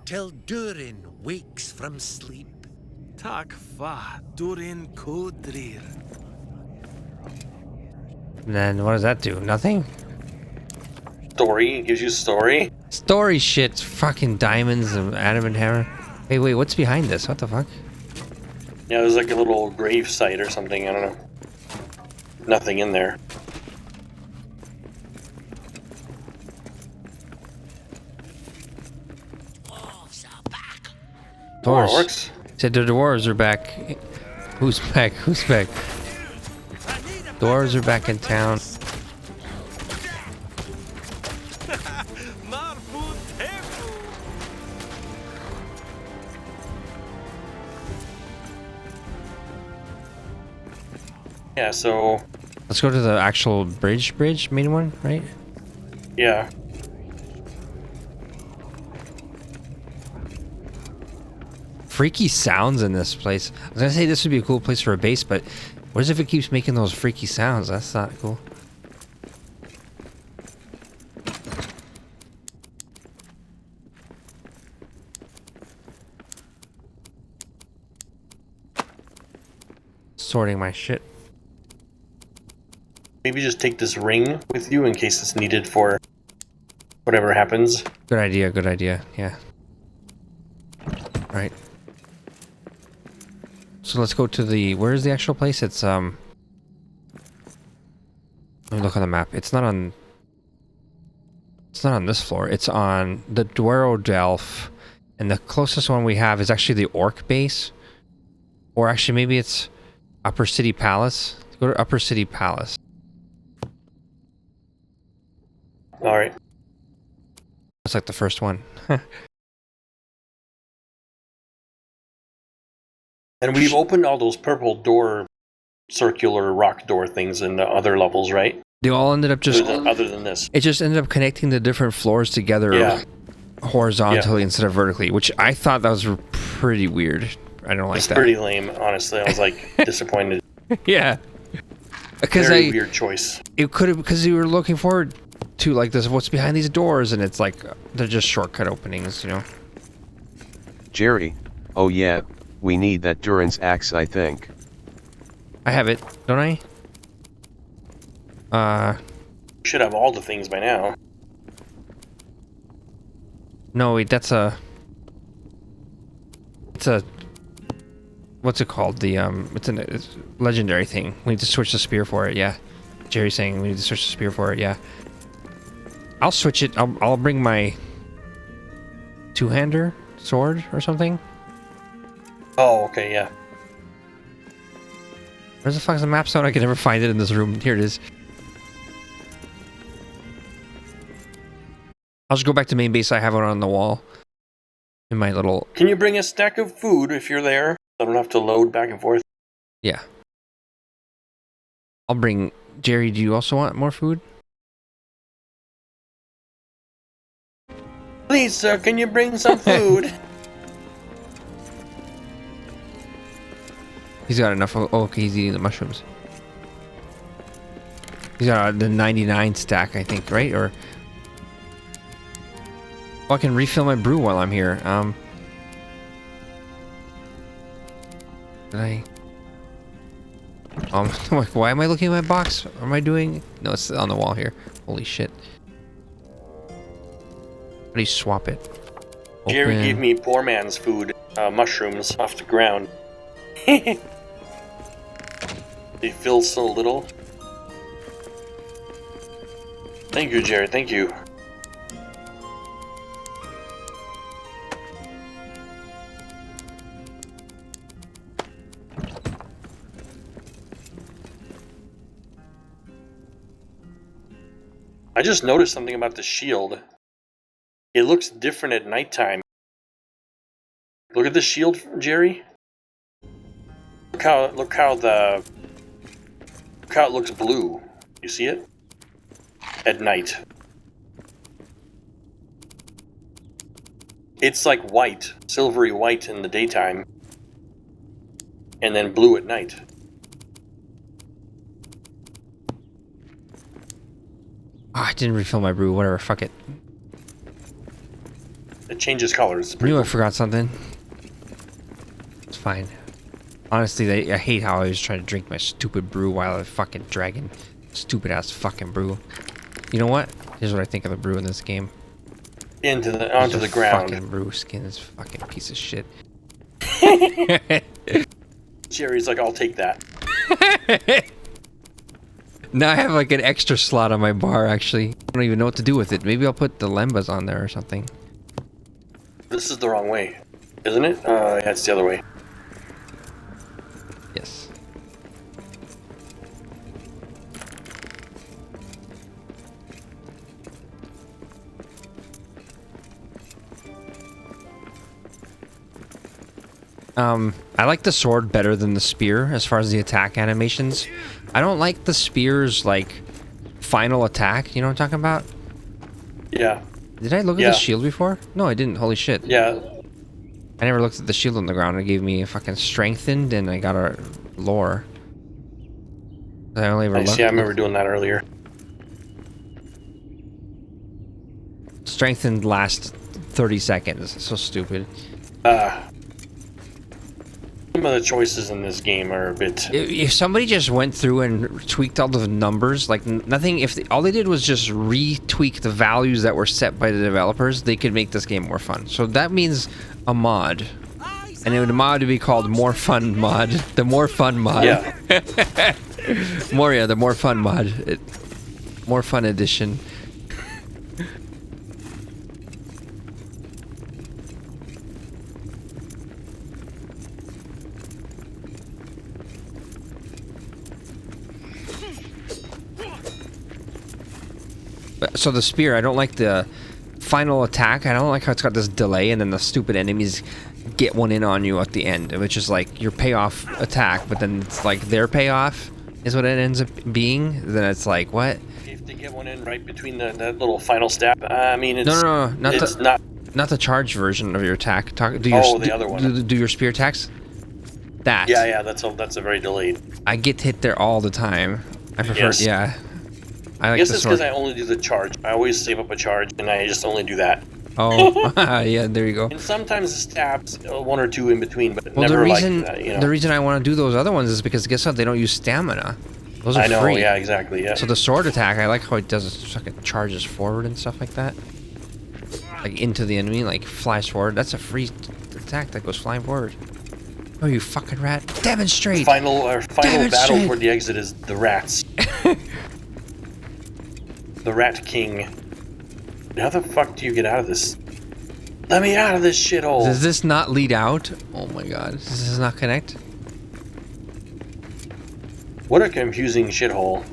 Till Durin wakes from sleep. Tak va durin kodrir. And then what does that do? Nothing? Story? It gives you story? Story shit. Fucking diamonds and adamant hammer. Hey, wait, what's behind this? What the fuck? Yeah, there's like a little grave site or something. I don't know. Nothing in there. Dwarves. Works. Said the dwarves are back. Who's back? Who's back? Dwarves are back in town. Yeah, so... Let's go to the actual bridge, main one, right? Yeah. Freaky sounds in this place. I was gonna say this would be a cool place for a base, but what if it keeps making those freaky sounds? That's not cool. Sorting my shit. Maybe just take this ring with you in case it's needed for whatever happens. Good idea, yeah. Alright. So let's go to the... Where is the actual place? It's, let me look on the map. It's not on this floor. It's on the Dwaro Delph. And the closest one we have is actually the Orc base. Or actually, maybe it's Upper City Palace. Let's go to Upper City Palace. All right. It's like the first one. And we've opened all those purple door, circular rock door things in the other levels, right? They all ended up just... Other than this. It just ended up connecting the different floors together Yeah. horizontally instead of vertically, which I thought that was pretty weird. I don't like It's that. pretty lame, honestly. I was like disappointed. Yeah. Because Very weird choice. It could have, because you were looking forward to like this, what's behind these doors, and it's like they're just shortcut openings, you know. Jerry, oh yeah, we need that Duran's axe, I think. I have it, don't I? Should have all the things by now. No, wait, it's a, what's it called? It's a legendary thing. We need to switch the spear for it. Yeah, Jerry's saying we need to switch the spear for it. Yeah, I'll switch it. I'll bring my two-hander sword or something. Oh, okay, yeah. Where's the fuck's the map zone? I can never find it in this room. Here it is. I'll just go back to main base. I have it on the wall. In my little... Can you bring a stack of food if you're there? I don't have to load back and forth. Yeah. I'll bring... Jerry, do you also want more food? Please, sir, can you bring some food? He's got enough. Oh, okay, he's eating the mushrooms. He's got the 99 stack, I think, right? Or... Oh, I can refill my brew while I'm here. Did I... why am I looking at my box? What am I doing? No, it's on the wall here. Holy shit. How do you swap it? Jerry Open. gave me poor man's food, mushrooms off the ground. They feel so little. Thank you, Jerry, thank you. I just noticed something about the shield. It looks different at nighttime. Look at the shield, Jerry. Look how it looks blue. You see it? At night. It's like white, silvery white in the daytime, and then blue at night. Oh, I didn't refill my brew. Whatever, fuck it. It changes colors. I knew I forgot something. It's fine. Honestly, I hate how I was trying to drink my stupid brew while I was fucking dragging stupid ass fucking brew. You know what? Here's what I think of the brew in this game. Onto There's the a ground. Fucking brew skin is fucking piece of shit. Jerry's like, I'll take that. Now I have like an extra slot on my bar, actually. I don't even know what to do with it. Maybe I'll put the lembas on there or something. This is the wrong way, isn't it? Yeah, it's the other way. Yes. I like the sword better than the spear as far as the attack animations. I don't like the spear's like final attack. You know what I'm talking about? Yeah. Did I look at the shield before? No, I didn't. Holy shit. Yeah. I never looked at the shield on the ground. It gave me a fucking strengthened, and I got a lore. I only ever Nice. Yeah, I remember doing that earlier. Strengthened last 30 seconds. So stupid. Some of the choices in this game are a bit... If somebody just went through and tweaked all the numbers, like nothing, all they did was just retweak the values that were set by the developers, they could make this game more fun. So that means a mod. And the mod would be called More Fun Mod. The More Fun Mod. Yeah. Moria, the More Fun Mod. More Fun Edition. So the spear, I don't like the final attack. I don't like how it's got this delay, and then the stupid enemies get one in on you at the end, which is like your payoff attack, but then it's like their payoff is what it ends up being. Then it's like, what? If they get one in right between that little final stab, I mean, it's No, it's not the charged version of your attack. The other one. Do your spear attacks. That. Yeah, that's a very delayed. I get hit there all the time. I prefer. Yes. Yeah. I guess the it's sword. because I only do the charge. I always save up a charge, and I just only do that. Oh, yeah, there you go. And sometimes the stabs, one or two in between, but Well, never the reason like that, you know. the reason I want to do those other ones is because guess what? They don't use stamina. Those are I know, free. yeah, exactly, yeah. So the sword attack, I like how it does it. It's like it charges forward and stuff like that, like into the enemy, like flies forward. That's a free attack that goes flying forward. Oh, you fucking rat! Demonstrate. Final battle toward the exit is the rats. The Rat King. How the fuck do you get out of this? Let me out of this shithole. Does this not lead out? Oh my god, does this not connect? What a confusing shithole.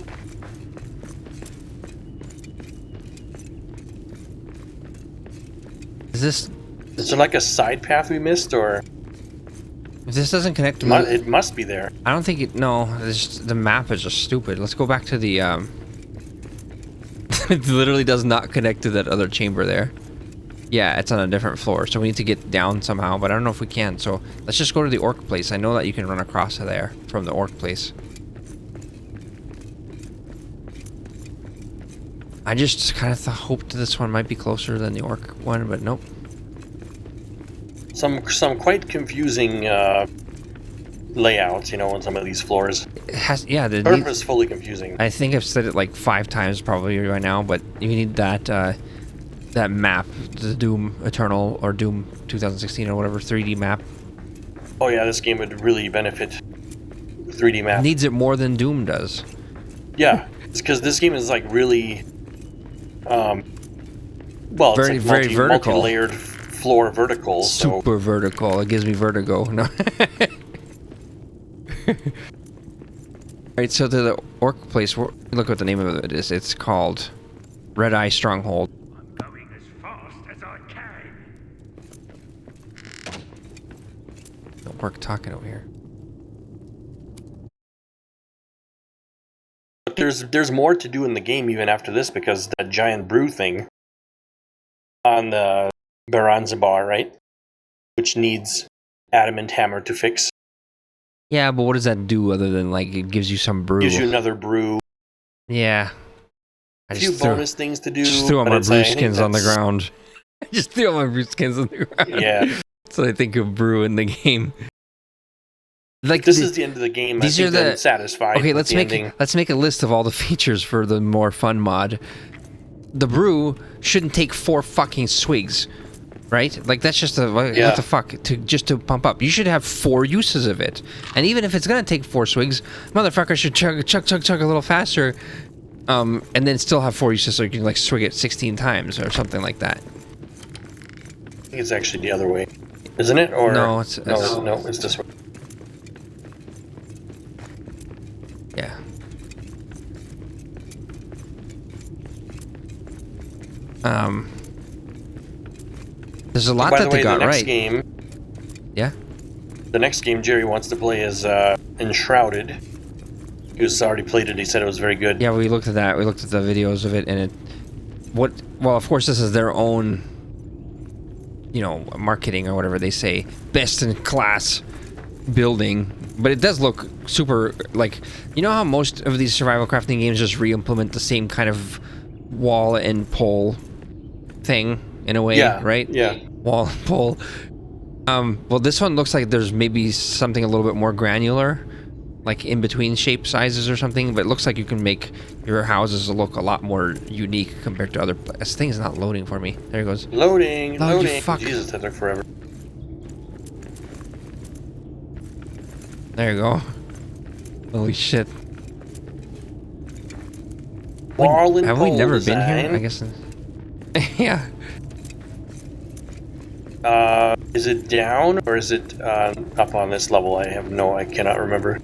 Is this? Is there like a side path we missed, or? If this doesn't connect to It must be there. I don't think it. No, the map is just stupid. Let's go back to the. It literally does not connect to that other chamber there. Yeah, it's on a different floor, so we need to get down somehow, but I don't know if we can. So let's just go to the orc place. I know that you can run across to there from the orc place. I just kind of hoped this one might be closer than the orc one, but nope. Some quite confusing layouts, you know, on some of these floors. It has, yeah, Purposefully confusing. I think I've said it like 5 times probably by now, but you need that that map, the Doom Eternal or Doom 2016 or whatever 3D map. Oh yeah, this game would really benefit 3D map. Needs it more than Doom does. Yeah, it's because this game is like really, well, Very it's like vertical. multi-layered floor vertical. Super vertical. It gives me vertigo. No. Alright, so the orc place, look what the name of it is. It's called Red Eye Stronghold. I'm going as fast as I can. Don't work talking over here. But there's more to do in the game even after this, because that giant brew thing on the Baranzabar, right? Which needs adamant hammer to fix. Yeah, but what does that do other than like it gives you some brew? Gives you another brew. Yeah. A few bonus things to do. Just threw all my but brew I think skins on the that's- ground. Just threw all my brew skins on the ground. Yeah. That's what I think of brew in the game. Like This is the end of the game. these I are think I'm the satisfied. Okay, with the ending. let's make a list of all the features for the more fun mod. The brew shouldn't take 4 fucking swigs, right? Like that's just what the fuck to pump up. You should have 4 uses of it, and even if it's gonna take 4 swigs, motherfucker should chug a little faster, and then still have 4 uses so you can like swig it 16 times or something like that. I think it's actually the other way, isn't it? Or No, it's this way. Yeah. There's a lot By that the they way, got the next right. game, Yeah. the next game Jerry wants to play is Enshrouded. He's already played it. He said it was very good. Yeah, we looked at that. We looked at the videos of it, and well, of course, this is their own, marketing or whatever they say, best in class building. But it does look super, like, you know how most of these survival crafting games just re-implement the same kind of wall and pole thing in a way, right? Yeah. Wall and pole. Well, this one looks like there's maybe something a little bit more granular, like in between shape sizes or something, but it looks like you can make your houses look a lot more unique compared to other This thing is not loading for me. There it goes. Loading. Fuck. Jesus, that took forever. There you go. Holy shit. Have we never been here? I guess. Yeah. Is it down or is it up on this level? I cannot remember.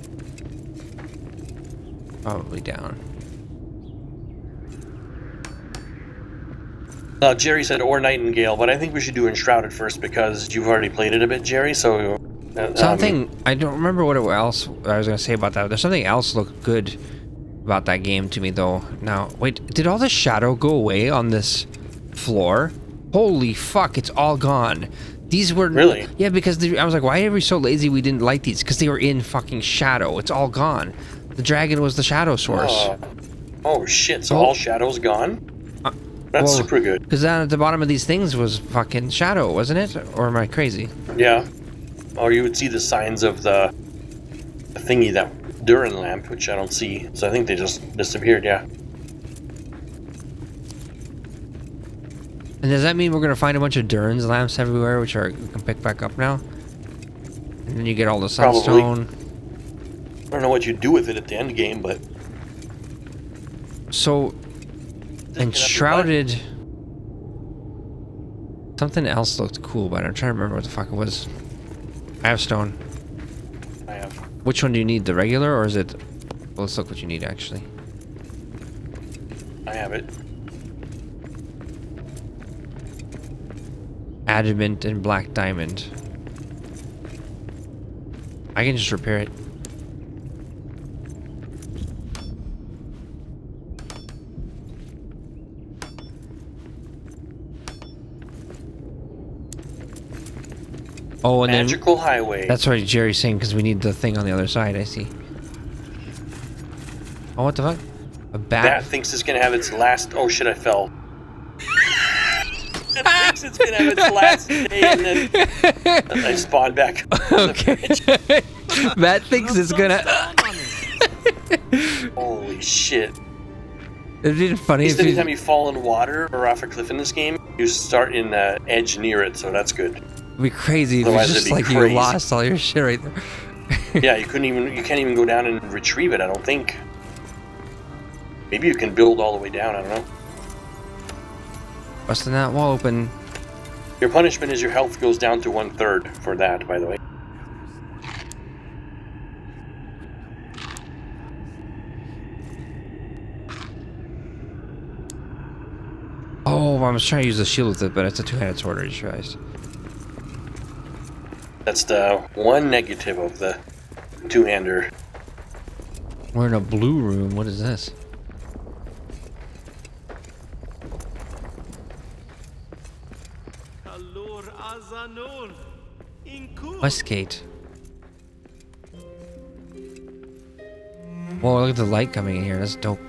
Probably down. Jerry said or Nightingale, but I think we should do Enshrouded first because you've already played it a bit, Jerry. So Something I don't remember what else I was gonna say about that. There's something else looked good about that game to me though. Now wait, did all the shadow go away on this floor? Holy fuck, it's all gone. These were really, yeah, because I was like, why are we so lazy we didn't light these? Because they were in fucking shadow. It's all gone. The dragon was the shadow source. Oh shit! So all shadow's gone. That's super good. Because down at the bottom of these things was fucking shadow, wasn't it? Or am I crazy? Yeah. Or you would see the signs of the thingy, that Durin lamp, which I don't see. So I think they just disappeared, yeah. And does that mean we're going to find a bunch of Durin's lamps everywhere, which we can pick back up now? And then you get all the sunstone. Probably. I don't know what you do with it at the end game, but... So... Enshrouded... Something else looked cool, but I'm trying to remember what the fuck it was. I have stone. I have. Which one do you need? The regular, or is it... Well, let's look what you need, actually. I have it. Adamant and black diamond. I can just repair it. Oh, and Magical then, highway. That's what Jerry's saying, because we need the thing on the other side, I see. Oh, what the fuck? A bat? That thinks it's gonna have its last... Oh shit, I fell. It thinks it's gonna have its last day, and then I spawned back. Okay. That thinks it's gonna... Holy shit. It'd be funny if anytime you fall in water or off a cliff in this game, you start in the edge near it, so that's good. It'd be crazy if it's just like you lost all your shit right there. Yeah, you can't even go down and retrieve it, I don't think. Maybe you can build all the way down, I don't know. Busting that wall open. Your punishment is your health goes down to 1/3 for that, by the way. Oh, I was trying to use the shield with it, but it's a two-handed sword, I just realized. That's the one negative of the two-hander. We're in a blue room. What is this? Westgate. Whoa, look at the light coming in here. That's dope.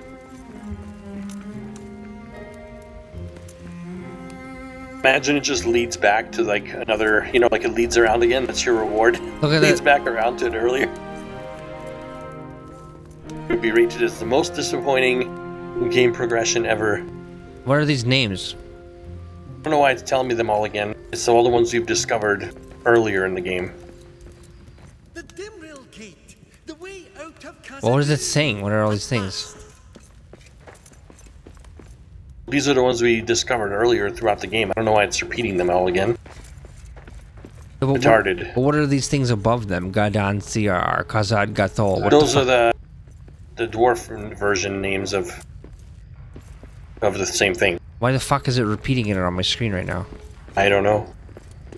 Imagine it just leads back to like another, you know, like it leads around again. That's your reward. Look at leads that. back around to it earlier. It would be rated as the most disappointing game progression ever. What are these names? I don't know why it's telling me them all again. It's all the ones you've discovered earlier in the game. The Dimrill Gate, the way out of Well, what is it saying? What are all these things? These are the ones we discovered earlier throughout the game. I don't know why it's repeating them all again. Retarded. What are these things above them? Gadan CR, Kazad Gathol. Those are the dwarf version names of the same thing. Why the fuck is it repeating it on my screen right now? I don't know.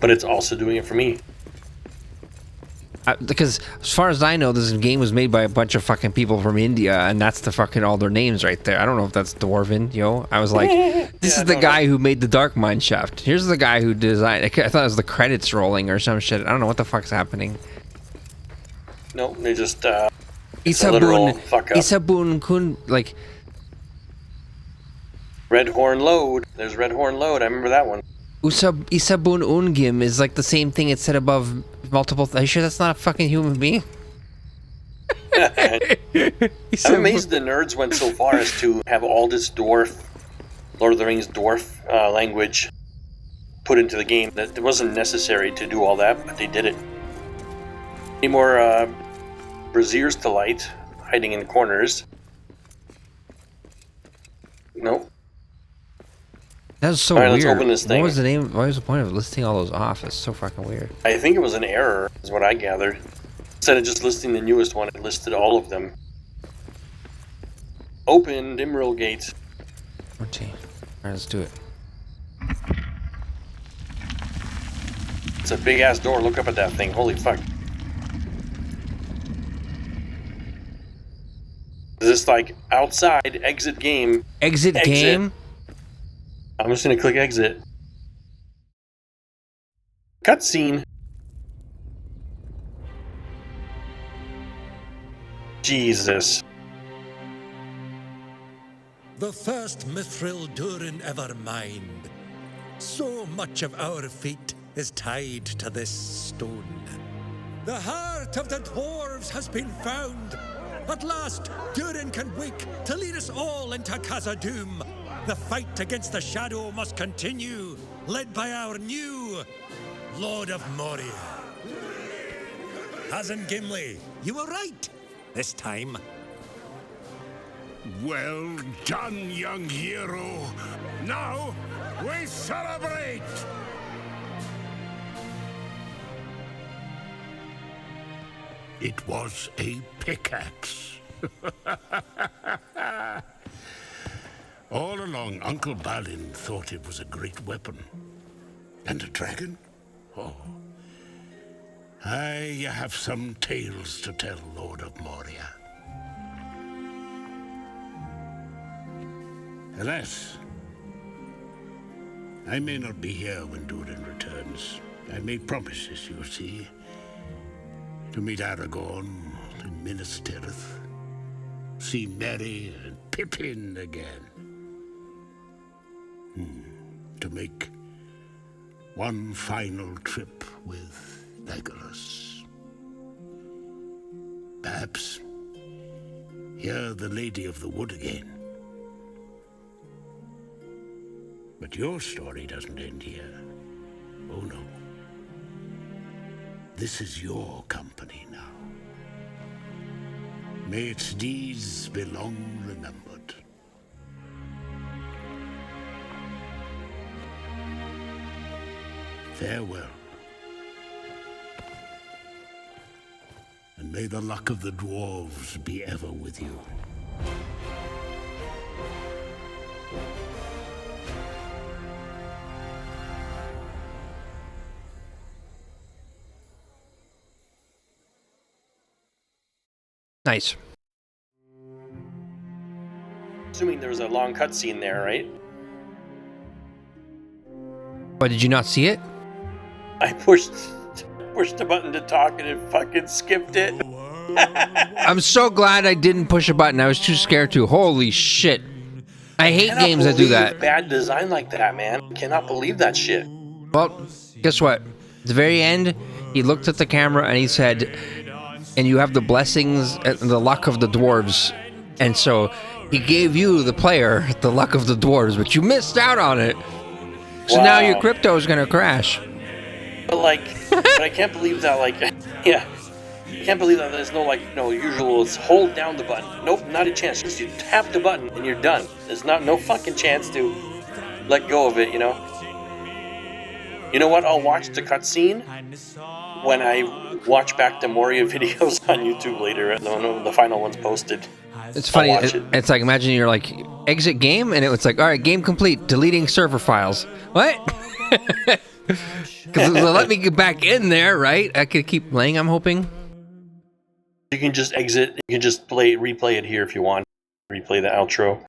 But it's also doing it for me. Because as far as I know, this game was made by a bunch of fucking people from India, and that's the fucking all their names right there. I don't know if that's Dwarven, yo. I was like, this is the guy who made the Dark Mine Shaft. Here's the guy who designed. I thought it was the credits rolling or some shit. I don't know what the fuck's happening. Nope, they just Isabun Kun, like Red Horn Load. There's Red Horn Load. I remember that one. Isabun Ungim is like the same thing it said above multiple. Are you sure that's not a fucking human being? I'm amazed the nerds went so far as to have all this dwarf, Lord of the Rings dwarf language put into the game. That it wasn't necessary to do all that, but they did it. Any more braziers to light, hiding in the corners. Nope. That's so weird. Let's open this thing. What was the name? What was the point of listing all those off? It's so fucking weird. I think it was an error, is what I gathered. Instead of just listing the newest one, it listed all of them. Open Dimrill Gate. 14. Alright, let's do it. a big ass door. Look up at that thing. Holy fuck. Is this like outside, exit game? Exit game? I'm just gonna click exit. Cutscene. Jesus. The first mithril Durin ever mined. So much of our fate is tied to this stone. The heart of the dwarves has been found. At last, Durin can wake to lead us all into Khazad-dûm. The fight against the shadow must continue, led by our new Lord of Moria. Hazen Gimli, you were right this time. Well done, young hero. Now we celebrate. It was a pickaxe. All along, Uncle Balin thought it was a great weapon. And a dragon? Oh. You have some tales to tell, Lord of Moria. Alas, I may not be here when Durin returns. I made promises, you see, to meet Aragorn in Minas Tirith, see Merry and Pippin again, to make one final trip with Legolas. Perhaps hear the Lady of the Wood again. But your story doesn't end here. Oh no. This is your company now. May its deeds be long remembered. Farewell. And may the luck of the dwarves be ever with you. Nice. Assuming there was a long cutscene there, right? But did you not see it? I pushed the button to talk and it fucking skipped it. I'm so glad I didn't push a button. I was too scared to. Holy shit. I hate games that do that. Bad design like that, man. Cannot believe that shit. Well, guess what? At the very end, he looked at the camera and he said, and you have the blessings and the luck of the dwarves. And so he gave you, the player, the luck of the dwarves, but you missed out on it. So now your crypto is going to crash. But but I can't believe that, yeah. I can't believe that there's no usual, it's hold down the button. Nope, not a chance. Just you tap the button and you're done. There's no fucking chance to let go of it, you know? You know what? I'll watch the cutscene when I watch back the Moria videos on YouTube later. The final one's posted. It's funny. It's like, imagine you're like, exit game, and it was like, all right, game complete, deleting server files. What? Because they'll let me get back in there, right? I could keep playing, I'm hoping. You can just exit. You can just replay it here if you want. Replay the outro,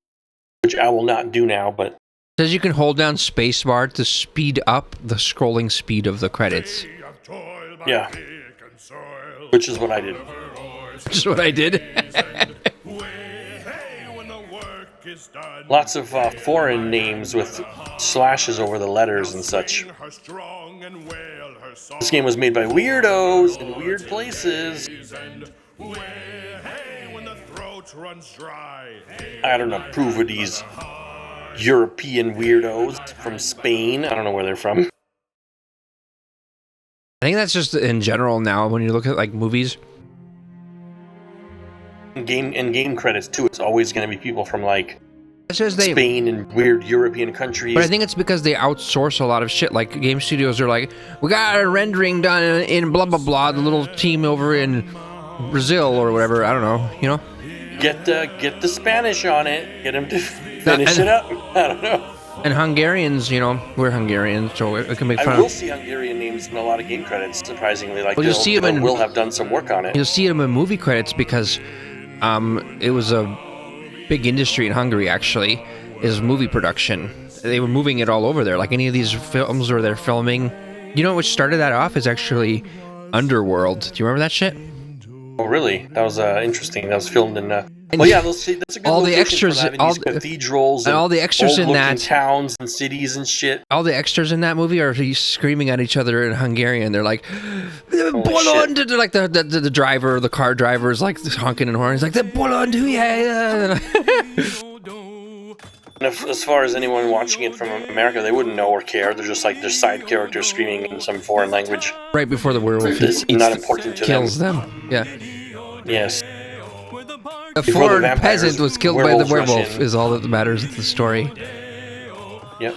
which I will not do now, but... It says you can hold down spacebar to speed up the scrolling speed of the credits. Yeah. Which is what I did. Which is what I did. Lots of foreign names with slashes over the letters and such. This game was made by weirdos in weird places. I don't approve of these European weirdos from Spain. I don't know where they're from. I think that's just in general now when you look at like movies. Game credits too. It's always going to be people from like Spain and weird European countries. But I think it's because they outsource a lot of shit. Like game studios are like, we got a rendering done in blah blah blah. The little team over in Brazil or whatever. I don't know. You know. Get the Spanish on it. Get them to finish it up. I don't know. And Hungarians, you know, we're Hungarians, so we can make fun I of. will see Hungarian names in a lot of game credits, surprisingly. Like, Well, you'll see them in- will have done some work on it. You'll see them in movie credits because it was a big industry in Hungary, actually, is movie production. They were moving it all over there. Like any of these films where they're filming. You know what started that off is actually Underworld. Do you remember that shit? Oh, really? That was interesting. That was filmed in... well, yeah, that's a good all the location extras, for having all these the- cathedrals and all the extras in old-looking that- towns and cities and shit. All the extras in that movie are screaming at each other in Hungarian. They're like, "Bolond!" They're like the driver, the car driver is like honking and horning. He's like, "The Bolond, yeah." And as far as anyone watching it from America, they wouldn't know or care. They're just like their side characters screaming in some foreign language. Right before the werewolf It's not important to kills them. Yeah. Yes. A Before the foreign vampires, peasant was killed by the werewolves rush werewolf in. is all that matters in the story. Yep.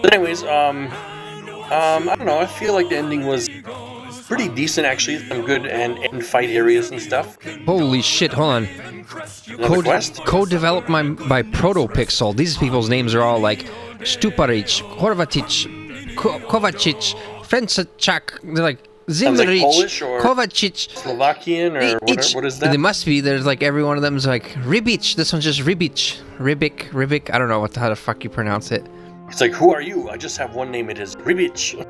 But anyways, I don't know. I feel like the ending was pretty decent, actually. Some good end fight areas and stuff. Holy shit, hold on. Another quest? Co-developed by Protopixel. These people's names are all like Stuparic, Horvatic, Kovacic, Frenchak. They're like Sounds like Zimrich, Polish or Kovacic. Slovakian or what is that? They must be. There's like every one of them's like Ribic. This one's just Ribic. Ribic. I don't know how the fuck you pronounce it. It's like, who are you? I just have one name. It is Ribic.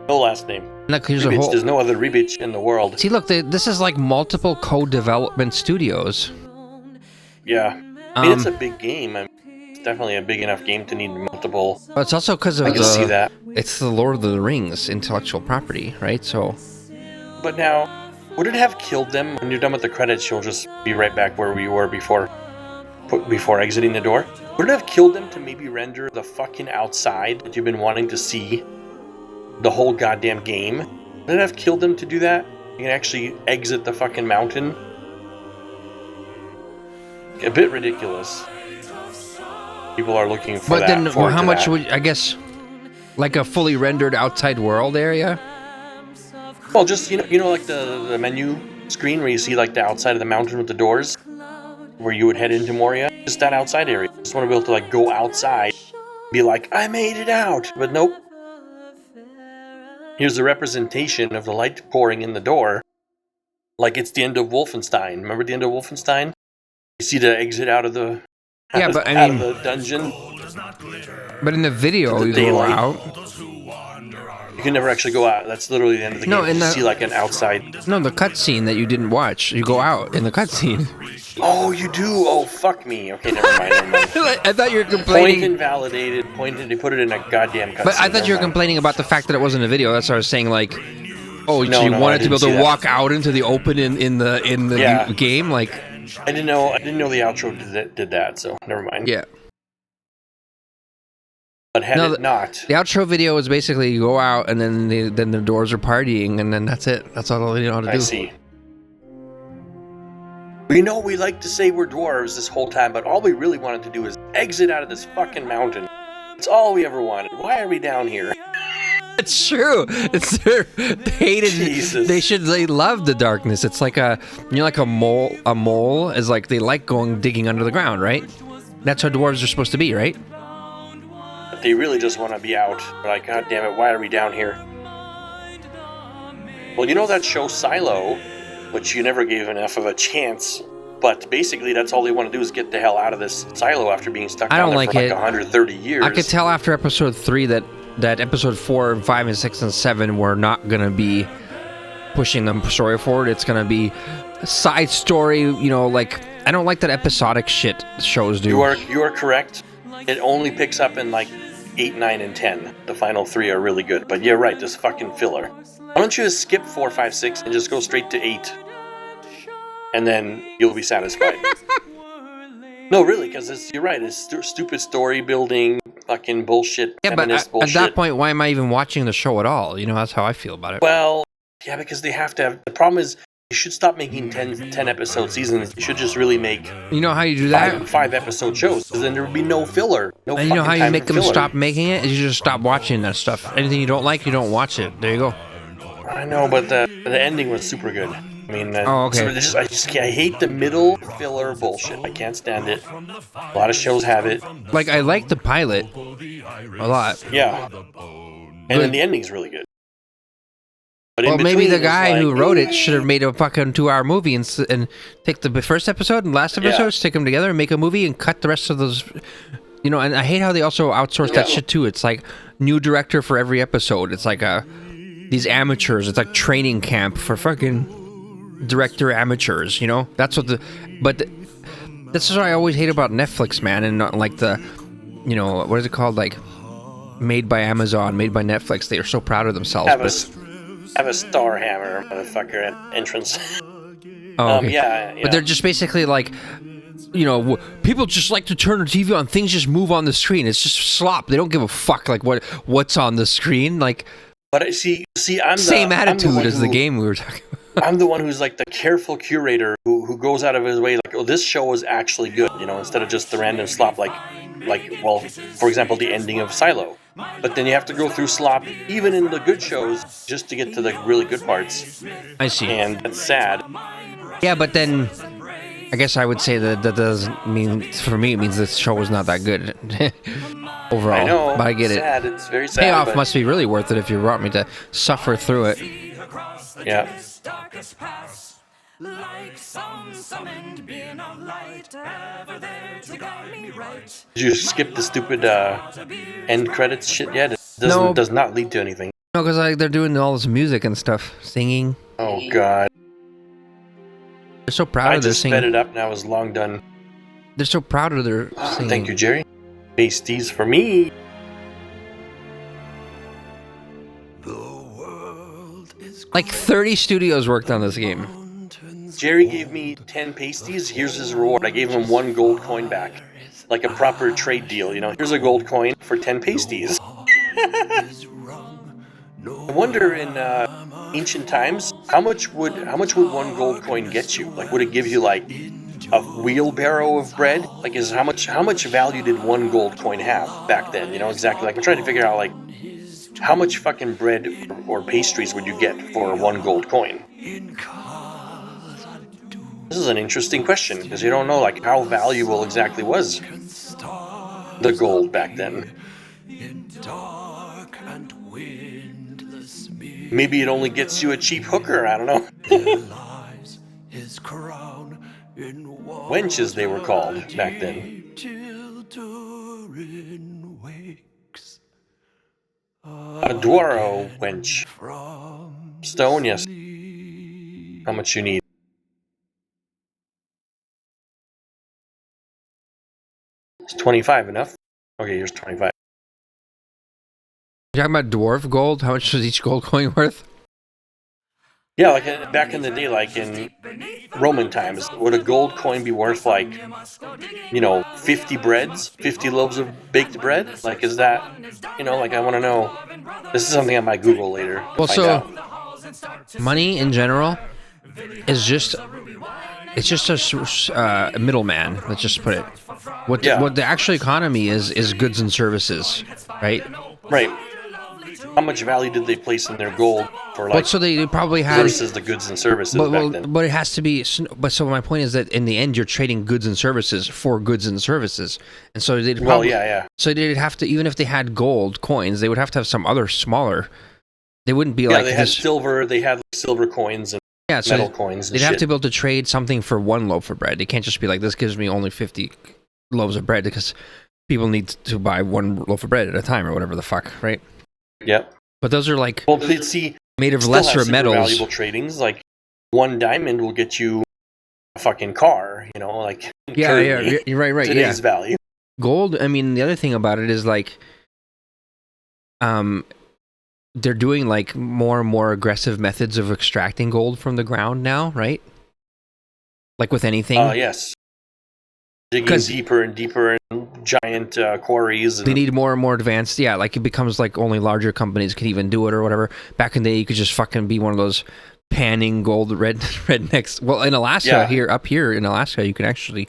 No last name. Look, here's a Ribic. whole. There's no other Ribic in the world. See, look, this is like multiple co-development studios. Yeah. I mean, it's a big game. I mean, it's definitely a big enough game to need multiple. Well, it's also because of I can see that. It's the Lord of the Rings intellectual property, right? So. But now, would it have killed them? When you're done with the credits, you'll just be right back where we were before exiting the door. Would it have killed them to maybe render the fucking outside that you've been wanting to see the whole goddamn game? Would it have killed them to do that? You can actually exit the fucking mountain? A bit ridiculous. People are looking for But that. then, forward how to much that. would I guess, like a fully rendered outside world area? Well, just you know, like the menu screen where you see like the outside of the mountain with the doors, where you would head into Moria. Just that outside area. Just want to be able to like go outside, be like, I made it out. But nope. Here's the representation of the light pouring in the door, like it's the end of Wolfenstein. Remember the end of Wolfenstein? You see the exit out of the Yeah, but I out mean, of the dungeon. but in the video, The you go daylight. out. You can never actually go out. That's literally the end of the No, game. in You the- see like an outside. No, the cutscene that you didn't watch. You go out in the cutscene. Oh, you do? Oh, fuck me. Okay, never mind. I thought you were Point complaining. invalidated. They put it in a goddamn cutscene. But I thought you were Never mind. complaining about the fact that it wasn't a video. That's what I was saying. Like, oh, No, so you no, I wanted to be didn't able see to that. walk out into the open in the Yeah. game. Like, I didn't know the outro did that, so never mind. yeah. But had No, it not, The outro video is basically you go out and then the doors are partying and then that's it. That's all you know how to do. I see. We know we like to say we're dwarves this whole time, but all we really wanted to do is exit out of this fucking mountain. It's all we ever wanted. Why are we down here? It's true. They hated. Jesus. They love the darkness. It's like a mole. A mole is like they like digging under the ground, right? That's how dwarves are supposed to be, right? But they really just want to be out. They're like, God damn it, why are we down here? Well, you know that show Silo, which you never gave enough of a chance. But basically, that's all they want to do is get the hell out of this silo after being stuck I down don't there like for like it. 130 years. I could tell after episode 3 that episode 4 and 5 and 6 and 7 were not gonna be pushing the story forward. It's gonna be a side story. You know, like I don't like that episodic shit shows do. You are correct. It only picks up in like 8, 9, and 10. The final 3 are really good. But you're right, this fucking filler. Why don't you just skip 4, 5, 6 and just go straight to 8? And then you'll be satisfied. No, really, because you're right. It's stupid story building, fucking bullshit, Yeah, but feminist at bullshit. that point, why am I even watching the show at all? You know, that's how I feel about it. Well, yeah, because they have to have... The problem is, you should stop making 10 episode seasons. You should just really make You know how you do that? 5 episode shows, because then there would be no filler. No And you know fucking how you time make for them filler. stop making it? Is you just stop watching that stuff. Anything you don't like, you don't watch it. There you go. I know, but the ending was super good. I mean, Oh, okay. so I hate the middle filler bullshit. I can't stand it. A lot of shows have it. Like, I like the pilot a lot. Yeah. And then Good. the ending's really good. But Well, in maybe the between, it's guy who like, wrote it should have made a fucking 2-hour movie and take the first episode and last episode, stick them together and make a movie and cut the rest of those. You know, and I hate how they also outsource that shit too. It's like new director for every episode. It's like these amateurs. It's like training camp for fucking director amateurs. You know, that's what this is what I always hate about Netflix, man, and not like the, you know, what is it called, like made by Amazon, made by Netflix. They are so proud of themselves. Have a Star Hammer motherfucker entrance. Oh, okay. Yeah. But they're just basically like, you know, people just like to turn the TV on. Things just move on the screen. It's just slop. They don't give a fuck like what's on the screen. Like, but see, I'm same attitude as the game we were talking about. I'm the one who's like the careful curator who goes out of his way, like, oh, this show is actually good, you know, instead of just the random slop, like, well, for example, the ending of Silo. But then you have to go through slop, even in the good shows, just to get to the really good parts. I see. And that's sad. Yeah, but then I guess I would say that doesn't mean, for me, it means this show was not that good overall. I know, but I get sad. it. It's very sad. Payoff must be really worth it if you want me to suffer through it. Yeah. Like some summoned being of light, ever there to guide me right. Did you skip the stupid end credits shit yet? It does not lead to anything. No, because like, they're doing all this music and stuff, singing. Oh god. They're so proud of their singing. I just sped it up and I was long done. They're so proud of their singing. Thank you, Jerry. Pasties for me. Like 30 studios worked on this game. Jerry gave me 10 pasties. Here's his reward. I gave him 1 gold coin back. Like a proper trade deal, you know. Here's a gold coin for 10 pasties. I wonder in ancient times, how much would 1 gold coin get you? Like, would it give you like a wheelbarrow of bread? Like, how much value did 1 gold coin have back then? You know, exactly. Like, I'm trying to figure out like how much fucking bread or pastries would you get for 1 gold coin? This is an interesting question because you don't know like how valuable exactly was the gold back then. Maybe it only gets you a cheap hooker, I don't know. Wenches they were called back then. A Dwaro wench. Stone, yes. How much you need? It's 25 enough? Okay, here's 25. You're talking about dwarf gold? How much was each gold coin worth? Yeah, like back in the day, like in Roman times, would a gold coin be worth like, you know, 50 breads? 50 loaves of baked bread? Like, is that, you know, like I want to know. This is something I might Google later. Well, so money in general is just, it's just a middleman. Let's just put it. What the actual economy is goods and services, right? Right. How much value did they place in their gold for like? But so they probably had versus the goods and services back then. But it has to be. But so my point is that in the end, you're trading goods and services for goods and services, and so they'd probably. Well, yeah. So they'd have to, even if they had gold coins, they would have to have some other smaller. They wouldn't be like they had silver. They had like silver coins and metal coins. And they'd have to be able to trade something for 1 loaf of bread. They can't just be like, this gives me only 50 loaves of bread because people need to buy 1 loaf of bread at a time or whatever the fuck, right? Yep. But those are like made of lesser metals. Valuable tradings, like 1 diamond will get you a fucking car, you know, like yeah, you're right, today's value. Gold. I mean, the other thing about it is like, they're doing like more and more aggressive methods of extracting gold from the ground now, right? Like with anything. Yes. Digging deeper and deeper in giant quarries. And they need more and more advanced. Yeah, like it becomes like only larger companies can even do it or whatever. Back in the day, you could just fucking be one of those panning gold rednecks. Well, in Alaska, up here in Alaska, you can actually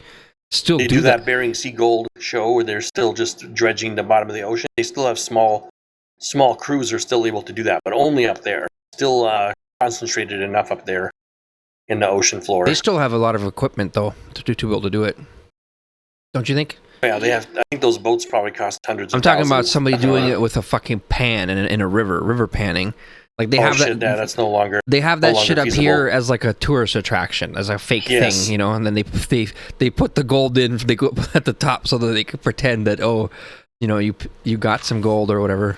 still do that. Bering Sea Gold show where they're still just dredging the bottom of the ocean. They still have small crews are still able to do that, but only up there. Still concentrated enough up there. in the ocean floor. They still have a lot of equipment though to be able to do it. Don't you think? Yeah, they have. I think those boats probably cost hundreds. I'm of talking about thousands. somebody doing it with a fucking pan in a river panning. Like they have shit, that. that's no longer. They have no that longer shit up feasible. here as like a tourist attraction, as a fake Yes. thing, you know. And then they put the gold in. They go up at the top so that they can pretend that you got some gold or whatever.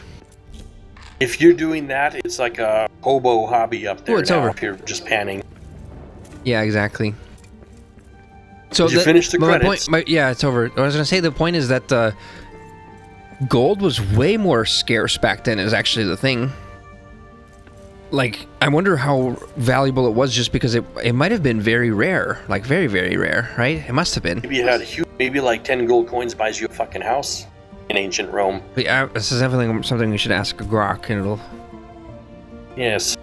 If you're doing that, it's like a hobo hobby up there it's now. over. If you're just panning. Yeah, exactly. So Did you finish the my credits? point, yeah, it's over. I was gonna say the point is that gold was way more scarce back then. Is actually the thing. Like, I wonder how valuable it was just because it might have been very rare, like very, very rare, right? It must have been. Maybe it had a huge, maybe like 10 gold coins buys you a fucking house in ancient Rome. But yeah, this is definitely something we should ask Grok, and it'll. Yes.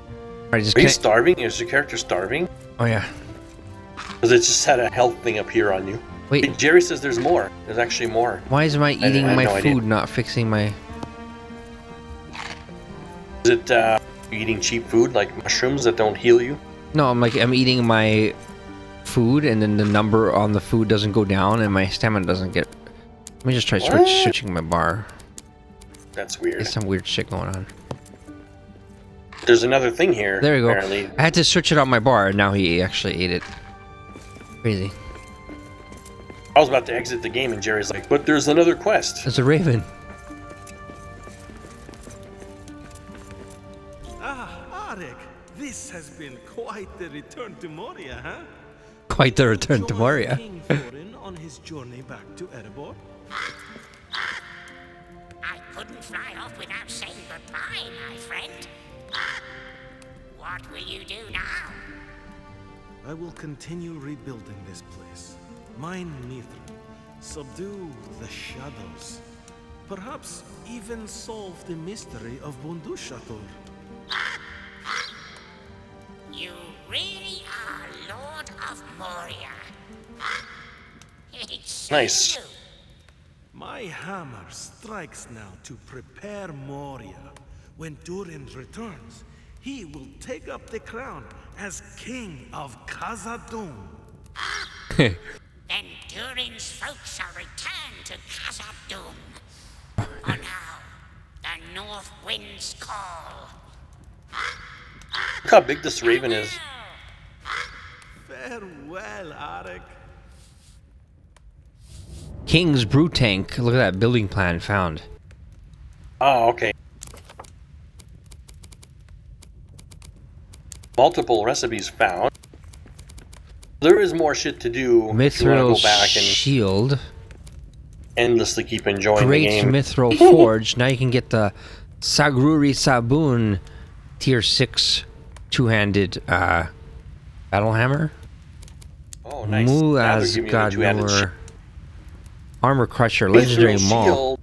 I just Are you can't. starving? Is your character starving? Oh yeah. Because it just had a health thing appear on you. Wait, Hey, Jerry says there's more. There's actually more. why is my eating have my no food idea. not fixing my? Is it eating cheap food like mushrooms that don't heal you? No, I'm eating my food, and then the number on the food doesn't go down, and my stamina doesn't get. Let me just try What? switching my bar. That's weird. There's some weird shit going on. There's another thing here. There you go. Apparently. I had to switch it on my bar, and now he actually ate it. Crazy. I was about to exit the game, and Jerry's like, "But there's another quest." It's a raven. Ah, Arik, this has been quite the return to Moria, huh? Quite the return to Join Moria. King Thorin on his journey back to Erebor. I couldn't fly off without saying goodbye, my friend. What will you do now? I will continue rebuilding this place. Mine Mithril. Subdue the shadows. Perhaps even solve the mystery of Bundushator. You really are Lord of Moria. It's Nice. you. My hammer strikes now to prepare Moria. When Durin returns, he will take up the crown as king of Khazad-dûm. Then Durin's folk shall return to Khazad-dûm. For now, the North Winds call. Look how big this raven is. Farewell, Arik. King's brew tank. Look at that building plan found. Oh, okay. Multiple recipes found. There is more shit to do if you want to Mithril go back and shield. endlessly keep enjoying Great the game. Mithril forge. Now you can get the Sagruri Sabun tier 6 two-handed battle hammer. Oh, nice. Now they're Muaz giving you the two-handed Gadnor armor crusher. Legendary Mithril maul. shield.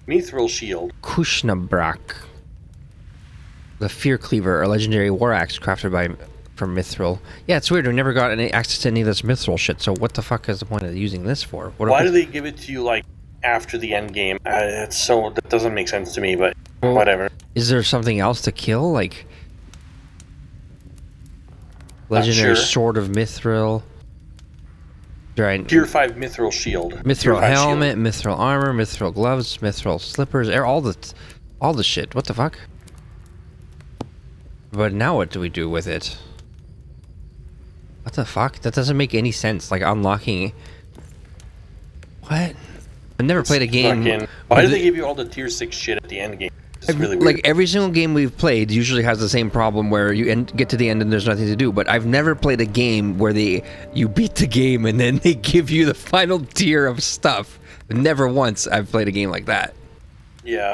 Mithril shield. Kushnabrak. The Fear Cleaver, a legendary war axe crafted from Mithril. Yeah, it's weird. We never got any access to any of this Mithril shit. So what the fuck is the point of using this for? Why do they give it to you like after the end game? That doesn't make sense to me, but whatever. Is there something else to kill? Like legendary sure. sword of Mithril. Right. Tier 5 Mithril shield. Tier Mithril 5 helmet, Mithril armor, Mithril gloves, Mithril slippers, all the shit. What the fuck? But now what do we do with it? What the fuck? That doesn't make any sense. Like unlocking. What? I've never played a game. Why with do they it- give you all the tier 6 shit at the end game? It's really weird. Like every single game we've played usually has the same problem where you get to the end and there's nothing to do. But I've never played a game where you beat the game and then they give you the final tier of stuff. Never once I've played a game like that. Yeah.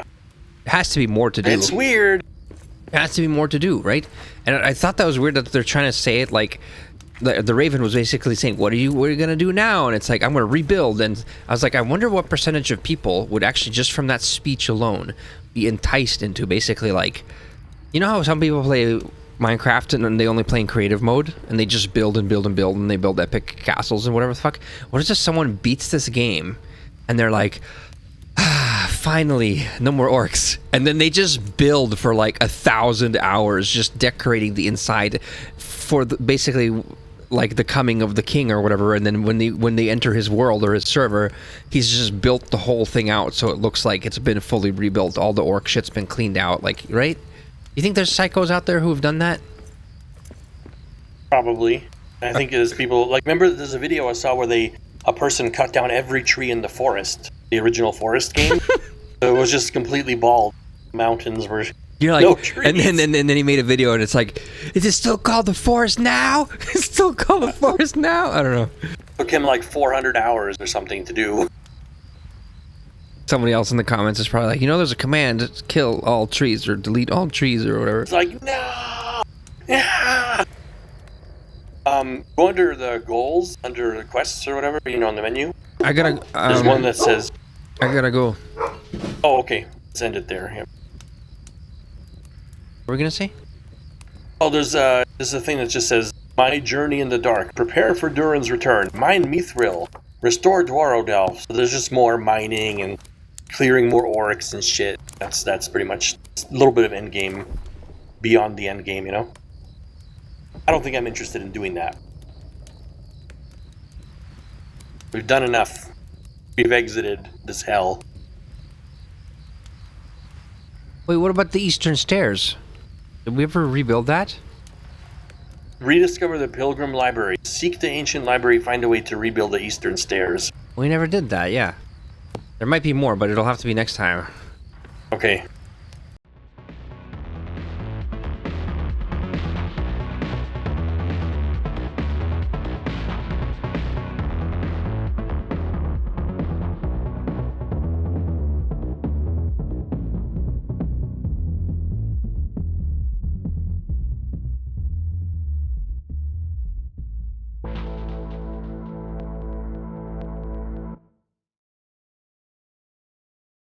It has to be more to do. It's weird. It has to be more to do, right? And I thought that was weird that they're trying to say it like the Raven was basically saying, what are you gonna do now? And it's like, I'm gonna rebuild. And I was like, I wonder what percentage of people would actually just from that speech alone be enticed into basically like, you know how some people play Minecraft and then they only play in creative mode and they just build and build and build and they build epic castles and whatever the fuck. What if someone beats this game and they're like, finally, no more orcs. And then they just build for like 1,000 hours, just decorating the inside for basically like the coming of the king or whatever, and then when they enter his world or his server, he's just built the whole thing out so it looks like it's been fully rebuilt. All the orc shit's been cleaned out, like, right? You think there's psychos out there who have done that? Probably. I think there's people like, remember there's a video I saw where a person cut down every tree in the forest, the original forest game. So it was just completely bald. Mountains were You're like, no trees. and then he made a video and it's like, is it still called the forest now? It's still called the forest now? I don't know. Took him like 400 hours or something to do. Somebody else in the comments is probably like, there's a command to kill all trees or delete all trees or whatever. It's like, no! Yeah! Go under the goals, under the quests or whatever, on the menu. I gotta... There's one that says... I gotta go. Oh, okay. Let's end it there. Yeah. What are we gonna say? Oh, there's a thing that just says, My journey in the dark. Prepare for Durin's return. Mine Mithril. Restore Dwarodelf. So there's just more mining and clearing more orcs and shit. That's pretty much a little bit of endgame beyond the endgame, I don't think I'm interested in doing that. We've done enough. We've exited this hell. Wait, what about the Eastern Stairs? Did we ever rebuild that? Rediscover the Pilgrim Library. Seek the ancient library. Find a way to rebuild the Eastern Stairs. We never did that, yeah. There might be more, but it'll have to be next time. Okay.